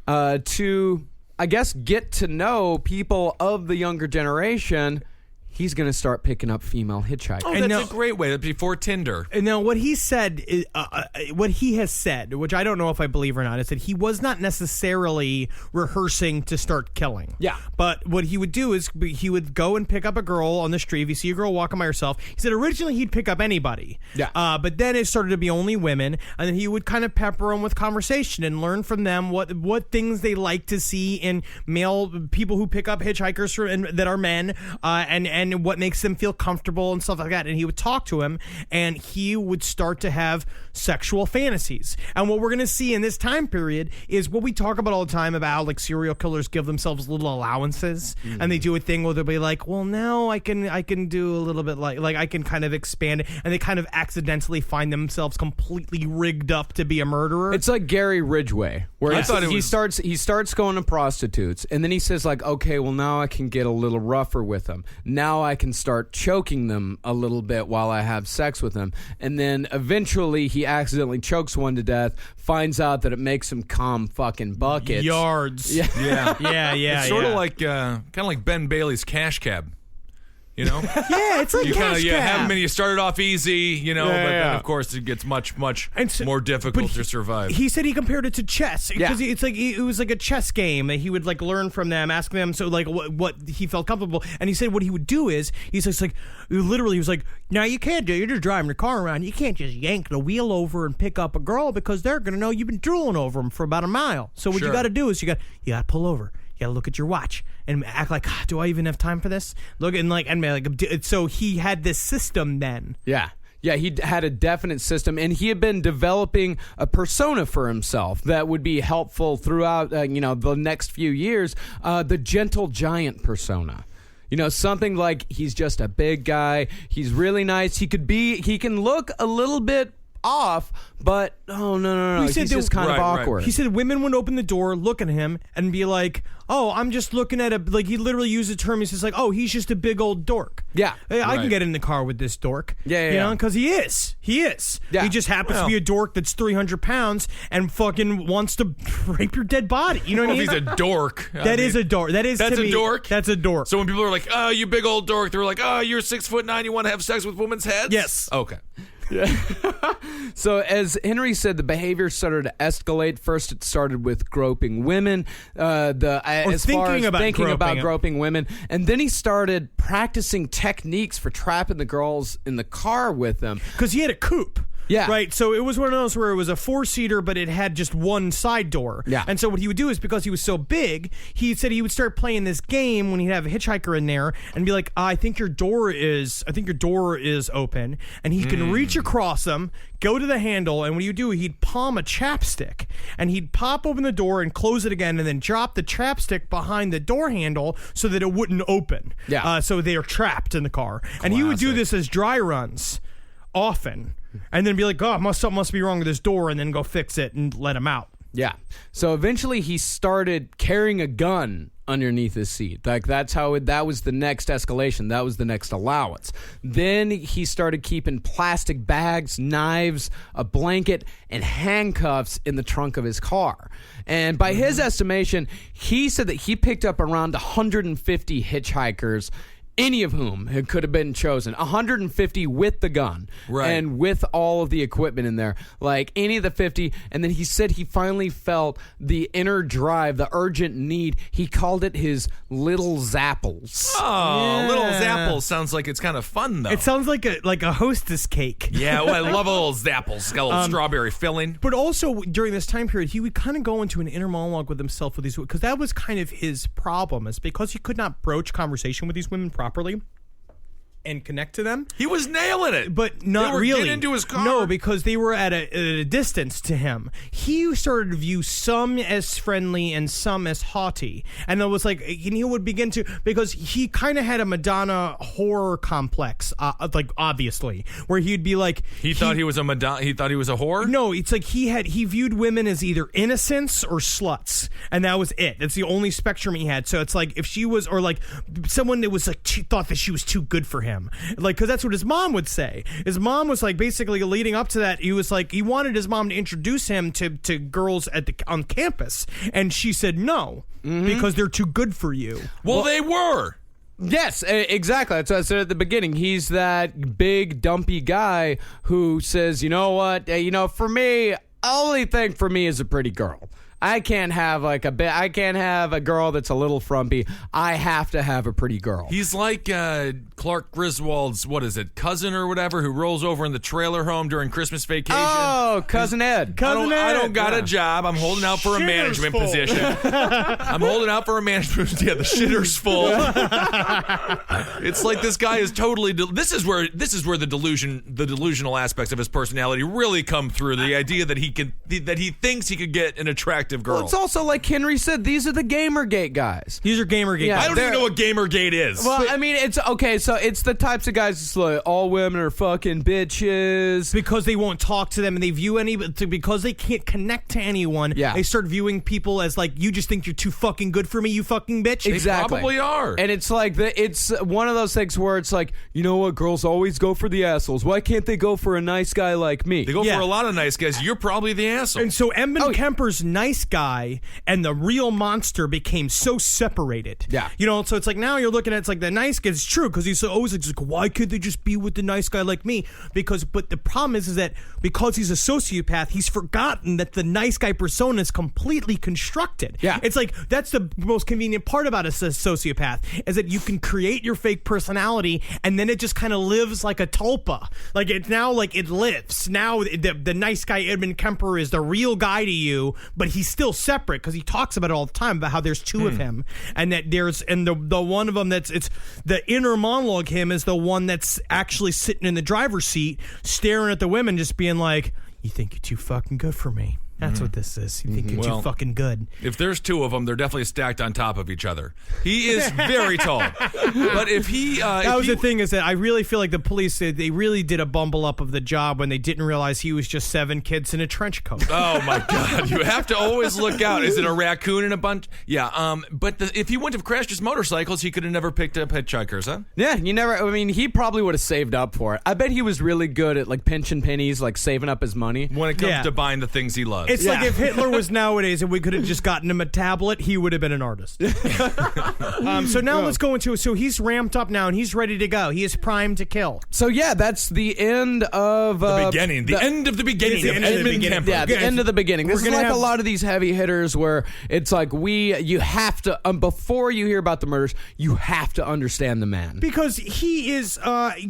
[SPEAKER 4] to, I guess, get to know people of the younger generation. he's going to start picking up female hitchhikers.
[SPEAKER 6] Oh, that's a great way. Before Tinder.
[SPEAKER 5] And now what he said, what he has said, which I don't know if I believe or not, is that he was not necessarily rehearsing to start killing.
[SPEAKER 4] Yeah.
[SPEAKER 5] But what he would do is he would go and pick up a girl on the street. If you see a girl walking by herself, he said originally he'd pick up anybody.
[SPEAKER 4] Yeah.
[SPEAKER 5] But then it started to be only women, and then he would kind of pepper them with conversation and learn from them what things they like to see in male people who pick up hitchhikers that are men, and what makes them feel comfortable and stuff like that. And he would talk to him, and he would start to have sexual fantasies. And what we're going to see in this time period is what we talk about all the time about how, like, serial killers give themselves little allowances, and they do a thing where they'll be like, well, now I can do a little bit like I can kind of expand it, and they kind of accidentally find themselves completely rigged up to be a murderer.
[SPEAKER 4] It's like Gary Ridgway, where he starts going to prostitutes, and then he says, like, okay, well, now I can get a little rougher with them. Now I can start choking them a little bit while I have sex with them. And then eventually he accidentally chokes one to death, finds out that it makes him come fucking buckets.
[SPEAKER 5] Yards.
[SPEAKER 4] Yeah.
[SPEAKER 5] Yeah.
[SPEAKER 6] It's sort of like, kind of like Ben Bailey's Cash Cab. You know?
[SPEAKER 5] Yeah, it's like Cash Cab.
[SPEAKER 6] Have them and you start it off easy, but then, of course, it gets much more difficult to survive.
[SPEAKER 5] He said he compared it to chess.
[SPEAKER 4] Yeah.
[SPEAKER 5] It's like it was like a chess game that he would like learn from them, ask them what he felt comfortable. And he said what he would do is, he was like, now you can't do it. You're just driving your car around. You can't just yank the wheel over and pick up a girl because they're going to know you've been drooling over them for about a mile. So what you got to do is you got to pull over. You gotta look at your watch and act like, do I even have time for this? So he had this system then.
[SPEAKER 4] Yeah, he had a definite system, and he had been developing a persona for himself that would be helpful throughout, the next few years. The gentle giant persona. Something like he's just a big guy. He's really nice. He can look a little bit off, but no. He's just kind of awkward.
[SPEAKER 5] He said women would open the door, look at him, and be like, oh, I'm just looking at he literally used the term, he says like, oh, he's just a big old dork.
[SPEAKER 4] Yeah.
[SPEAKER 5] Hey, I can get in the car with this dork.
[SPEAKER 4] Yeah.
[SPEAKER 5] Because he is.
[SPEAKER 4] Yeah.
[SPEAKER 5] He just happens to be a dork that's 300 pounds and fucking wants to rape your dead body. You know what I mean?
[SPEAKER 6] If he's a dork.
[SPEAKER 5] That's a dork. That's
[SPEAKER 6] a dork?
[SPEAKER 5] That's a dork.
[SPEAKER 6] So when people are like, oh, you big old dork, they're like, oh, you're 6'9", you want to have sex with women's heads?
[SPEAKER 5] Yes.
[SPEAKER 6] Okay.
[SPEAKER 4] Yeah. So as Henry said, the behavior started to escalate. First, it started with groping women, thinking about groping women, and then he started practicing techniques for trapping the girls in the car with him.
[SPEAKER 5] Because he had a coupe.
[SPEAKER 4] Yeah.
[SPEAKER 5] Right. So it was one of those where it was a 4-seater, but it had just one side door.
[SPEAKER 4] Yeah.
[SPEAKER 5] And so what he would do is, because he was so big, he said he would start playing this game when he'd have a hitchhiker in there and be like, I think your door is open. And he can reach across them, go to the handle, and what he would do, he'd palm a chapstick and he'd pop open the door and close it again and then drop the chapstick behind the door handle so that it wouldn't open.
[SPEAKER 4] Yeah.
[SPEAKER 5] So they are trapped in the car. And he would do this as dry runs often. And then be like, oh, something must be wrong with this door, and then go fix it and let him out.
[SPEAKER 4] Yeah. So eventually he started carrying a gun underneath his seat. Like that was the next escalation. That was the next allowance. Then he started keeping plastic bags, knives, a blanket, and handcuffs in the trunk of his car. And by his estimation, he said that he picked up around 150 hitchhikers, any of whom could have been chosen. 150 with the gun.
[SPEAKER 6] Right. And
[SPEAKER 4] with all of the equipment in there. Like any of the 50. And then he said he finally felt the inner drive, the urgent need. He called it his little zapples.
[SPEAKER 6] Oh, yeah. Little zapples sounds like it's kind of fun, though.
[SPEAKER 5] It sounds like a Hostess cake.
[SPEAKER 6] Yeah, well, I love a little zapples. It's got a little strawberry filling.
[SPEAKER 5] But also, during this time period, he would kind of go into an inner monologue with himself with these, because that was kind of his problem, is because he could not broach conversation with these women properly and connect to them.
[SPEAKER 6] He was nailing it.
[SPEAKER 5] But not
[SPEAKER 6] they were
[SPEAKER 5] really.
[SPEAKER 6] Getting into his car.
[SPEAKER 5] No, because they were at a distance to him. He started to view some as friendly and some as haughty. And it was like, and he would begin to, because he kind of had a Madonna horror complex, obviously, where he'd be like...
[SPEAKER 6] He thought he was a Madonna, he thought he was a whore?
[SPEAKER 5] No, it's like he viewed women as either innocents or sluts. And that was it. That's the only spectrum he had. So it's like, if she was, or like someone that was like, she thought that she was too good for him. Like, because that's what his mom would say. His mom was like, basically leading up to that, he was like, he wanted his mom to introduce him to girls on campus, and she said no, because they're too good for you.
[SPEAKER 6] Well, they were.
[SPEAKER 4] Yes, exactly. That's what I said at the beginning. He's that big, dumpy guy who says, you know what? For me, only thing for me is a pretty girl. I can't have I can't have a girl that's a little frumpy. I have to have a pretty girl.
[SPEAKER 6] He's like Clark Griswold's, cousin or whatever, who rolls over in the trailer home during Christmas vacation.
[SPEAKER 4] Oh, Cousin Ed.
[SPEAKER 6] I don't got a job. I'm holding out for a management position. I'm holding out for a management position. Yeah, the shitter's full. It's like this guy is totally. This is where the delusional aspects of his personality really come through. The idea that he thinks he could get an attractive girl.
[SPEAKER 4] Well, it's also like Henry said, these are the Gamergate guys.
[SPEAKER 5] These are Gamergate guys.
[SPEAKER 6] I don't even know what Gamergate is.
[SPEAKER 4] Well, I mean, it's okay. So it's the types of guys. It's like all women are fucking bitches
[SPEAKER 5] because they won't talk to them and they view because they can't connect to anyone.
[SPEAKER 4] Yeah.
[SPEAKER 5] They start viewing people as like, you just think you're too fucking good for me, you fucking bitch.
[SPEAKER 4] Exactly.
[SPEAKER 6] They probably are.
[SPEAKER 4] And it's like it's one of those things where it's like, you know what, girls always go for the assholes. Why can't they go for a nice guy like me?
[SPEAKER 6] They go for a lot of nice guys. You're probably the asshole.
[SPEAKER 5] And so Kemper's nice guy and the real monster became so separated.
[SPEAKER 4] Yeah.
[SPEAKER 5] So it's like now you're looking at it's like the nice guy. It's true because he's always like, why could they just be with the nice guy like me? But the problem is that because he's a sociopath, he's forgotten that the nice guy persona is completely constructed.
[SPEAKER 4] Yeah.
[SPEAKER 5] It's like that's the most convenient part about a sociopath is that you can create your fake personality and then it just kind of lives like a tulpa. Like it lives. Now the nice guy Edmund Kemper is the real guy to you, but he's still separate because he talks about it all the time about how there's two of him and that the one of them it's the inner monologue him is the one that's actually sitting in the driver's seat staring at the women just being like, you think you're too fucking good for me. That's what this is. You think you're too fucking good.
[SPEAKER 6] If there's two of them, they're definitely stacked on top of each other. He is very tall. But if he...
[SPEAKER 5] the thing is that I really feel like the police, they really did a bumble up of the job when they didn't realize he was just 7 kids in a trench coat.
[SPEAKER 6] Oh, my God. You have to always look out. Is it a raccoon in a bunch? Yeah. But if he wouldn't have crashed his motorcycles, he could have never picked up hitchhikers, huh?
[SPEAKER 4] Yeah, he probably would have saved up for it. I bet he was really good at like pinching pennies, like saving up his money.
[SPEAKER 6] When it comes to buying the things he loves.
[SPEAKER 5] It's like if Hitler was nowadays and we could have just gotten him a tablet, he would have been an artist. So now let's go into so he's ramped up now and he's ready to go. He is primed to kill.
[SPEAKER 4] So yeah, that's the end of
[SPEAKER 6] the beginning. The end of the beginning of Edmund Kemper.
[SPEAKER 4] Yeah, the end of the beginning. This is like a lot of these heavy hitters where it's like you have to before you hear about the murders, you have to understand the man
[SPEAKER 5] because he is to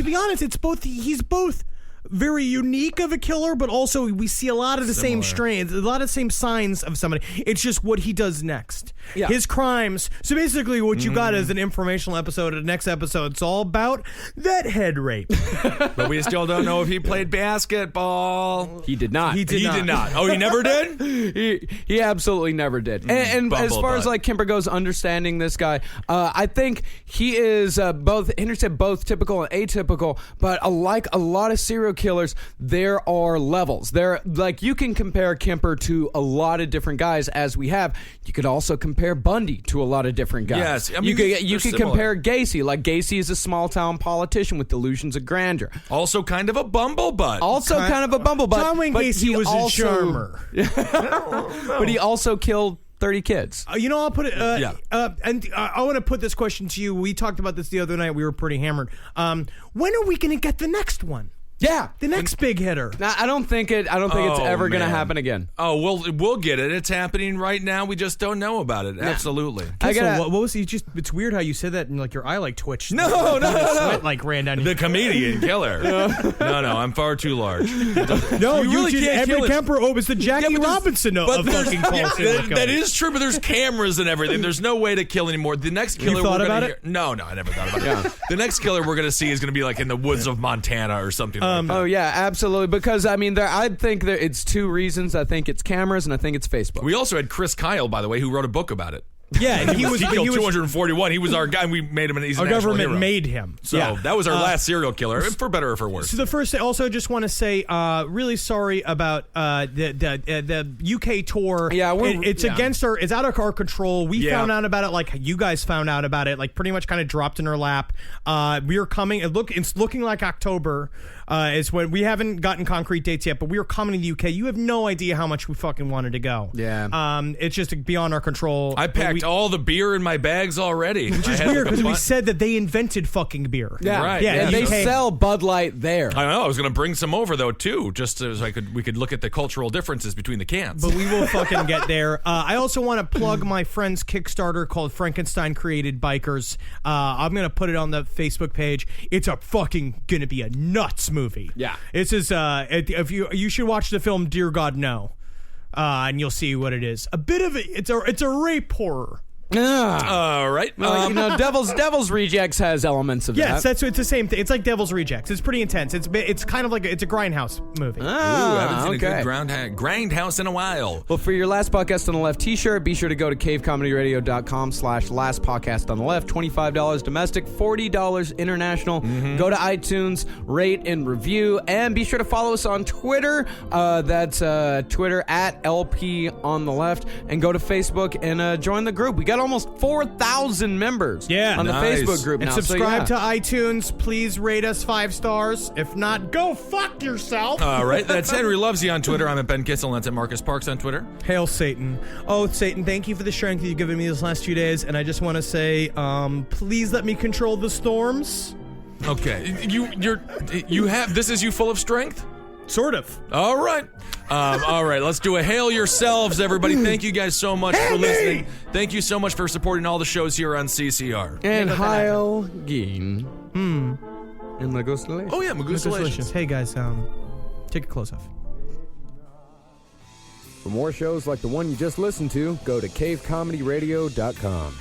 [SPEAKER 5] be honest, he's both very unique of a killer, but also we see a lot of the same strains, a lot of the same signs of somebody. It's just what he does next. Yeah. His crimes. So basically what you got is an informational episode. The next episode, it's all about that head rape.
[SPEAKER 6] But we still don't know if he played basketball.
[SPEAKER 4] He did not.
[SPEAKER 6] He did not. Oh, he never did?
[SPEAKER 4] He absolutely never did. And as far as like Kemper goes, understanding this guy, I think he is both typical and atypical, but like a lot of serial killers, there are levels. There, like you can compare Kemper to a lot of different guys, as we have. You could also compare Bundy to a lot of different guys.
[SPEAKER 6] Yes, I
[SPEAKER 4] you
[SPEAKER 6] mean,
[SPEAKER 4] could compare Gacy. Like Gacy is a small town politician with delusions of grandeur.
[SPEAKER 6] Also kind of a bumblebutt.
[SPEAKER 5] John Wayne Gacy was a charmer.
[SPEAKER 4] But he also killed 30 kids.
[SPEAKER 5] I'll put it. And I want to put this question to you. We talked about this the other night. We were pretty hammered. When are we going to get the next one?
[SPEAKER 4] Yeah,
[SPEAKER 5] the next big hitter.
[SPEAKER 4] I don't think it's ever going to happen again.
[SPEAKER 6] Oh, we'll get it. It's happening right now. We just don't know about it. Yeah. Absolutely.
[SPEAKER 5] What was he? It's weird how you said that and like your eye like twitched.
[SPEAKER 6] No.
[SPEAKER 5] Sweat like ran down.
[SPEAKER 6] The comedian killer. No, I'm far too large.
[SPEAKER 5] No, you really can't. Edmund Kemper is the Jackie Robinson of fucking false.
[SPEAKER 6] That is true, but there's cameras and everything. There's no way to kill anymore. The next killer.
[SPEAKER 5] You thought about it?
[SPEAKER 6] No, I never thought about it. Yeah. The next killer we're going to see is going to be like in the woods of Montana or something.
[SPEAKER 4] Oh yeah, absolutely. Because I think it's two reasons. I think it's cameras, and I think it's Facebook.
[SPEAKER 6] We also had Chris Kyle, by the way, who wrote a book about it.
[SPEAKER 5] Yeah, and he killed
[SPEAKER 6] 241. He was our guy, and we made him an easy.
[SPEAKER 5] Our government
[SPEAKER 6] hero.
[SPEAKER 5] made him.
[SPEAKER 6] So that was our last serial killer, for better or for worse.
[SPEAKER 5] So the first thing, also just want to say, really sorry about the UK tour.
[SPEAKER 4] Yeah,
[SPEAKER 5] it's against our. It's out of our control. We found out about it like you guys found out about it. Like pretty much kind of dropped in our lap. We are coming. It's looking like October. Is when we haven't gotten concrete dates yet, but we are coming to the UK. You have no idea how much we fucking wanted to go.
[SPEAKER 4] Yeah.
[SPEAKER 5] It's just beyond our control.
[SPEAKER 6] I packed packed all the beer in my bags already.
[SPEAKER 5] Which is weird because we said that they invented fucking beer.
[SPEAKER 4] Yeah,
[SPEAKER 6] Right,
[SPEAKER 5] Yeah,
[SPEAKER 4] and
[SPEAKER 6] yeah.
[SPEAKER 4] they sell Bud Light there.
[SPEAKER 6] I know. I was going to bring some over though too, just so we could look at the cultural differences between the cans.
[SPEAKER 5] But we will fucking get there. I also want to plug my friend's Kickstarter called Frankenstein Created Bikers. I'm going to put it on the Facebook page. It's a fucking going to be a nuts movie.
[SPEAKER 4] Yeah.
[SPEAKER 5] This is, if you should watch the film Dear God No. And you'll see what it is. A bit of it's a rape horror.
[SPEAKER 6] All right.
[SPEAKER 4] Well, Devil's Rejects has elements of
[SPEAKER 5] Yes,
[SPEAKER 4] that.
[SPEAKER 5] it's the same thing. It's like Devil's Rejects. It's pretty intense. It's kind of like it's a grindhouse movie.
[SPEAKER 6] Ooh, I haven't seen
[SPEAKER 4] okay.
[SPEAKER 6] a good grindhouse in a while.
[SPEAKER 4] Well, for your Last Podcast on the Left t-shirt, be sure to go to cavecomedyradio.com/last podcast on the left. $25 domestic, $40 international. Go to iTunes, rate and review, and be sure to follow us on Twitter. That's Twitter at LP on the left, and go to Facebook and join the group. We got almost 4,000 members on the
[SPEAKER 6] Nice.
[SPEAKER 4] Facebook group
[SPEAKER 5] And
[SPEAKER 4] now.
[SPEAKER 5] subscribe
[SPEAKER 4] so,
[SPEAKER 5] to iTunes. Please rate us 5 stars. If not, go fuck yourself.
[SPEAKER 6] All right. That's Henry Loves You on Twitter. I'm at Ben Kissel. That's at Marcus Parks on Twitter.
[SPEAKER 5] Hail Satan. Oh, Satan, thank you for the strength you've given me this last few days. And I just want to say, please let me control the storms.
[SPEAKER 6] Okay. You have this is you full of strength?
[SPEAKER 5] Sort of.
[SPEAKER 6] All right. All right, let's do a hail yourselves, everybody. Thank you guys so much for listening. Thank you so much for supporting all the shows here on CCR.
[SPEAKER 4] And Heil Geen. And Legos.
[SPEAKER 6] Oh, yeah, Magusalations.
[SPEAKER 5] Hey, guys, take your clothes off.
[SPEAKER 4] For more shows like the one you just listened to, go to cavecomedyradio.com.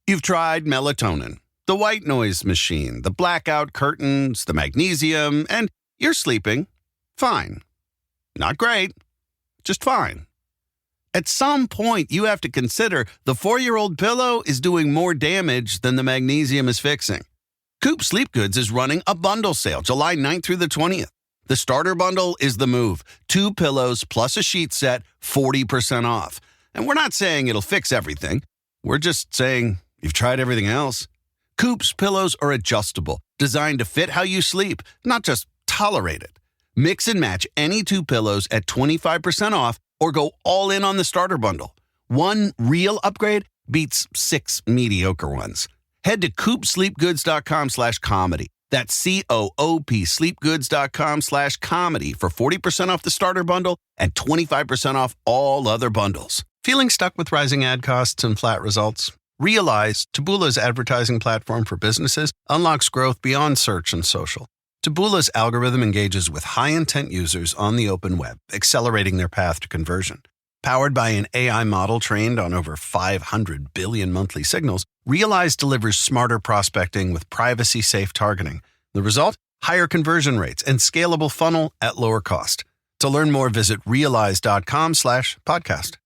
[SPEAKER 9] You've tried melatonin, the white noise machine, the blackout curtains, the magnesium, and you're sleeping fine. Not great, just fine. At some point, you have to consider the 4-year-old pillow is doing more damage than the magnesium is fixing. Coop Sleep Goods is running a bundle sale July 9th through the 20th. The starter bundle is the move. 2 pillows plus a sheet set, 40% off. And we're not saying it'll fix everything. We're just saying you've tried everything else. Coop's pillows are adjustable, designed to fit how you sleep, not just tolerate it. Mix and match any 2 pillows at 25% off or go all in on the starter bundle. One real upgrade beats 6 mediocre ones. Head to coopsleepgoods.com/comedy. That's COOP sleepgoods.com/comedy for 40% off the starter bundle and 25% off all other bundles. Feeling stuck with rising ad costs and flat results? Realize Taboola's advertising platform for businesses unlocks growth beyond search and social. Taboola's algorithm engages with high-intent users on the open web, accelerating their path to conversion. Powered by an AI model trained on over 500 billion monthly signals, Realize delivers smarter prospecting with privacy-safe targeting. The result? Higher conversion rates and scalable funnel at lower cost. To learn more, visit realize.com/podcast.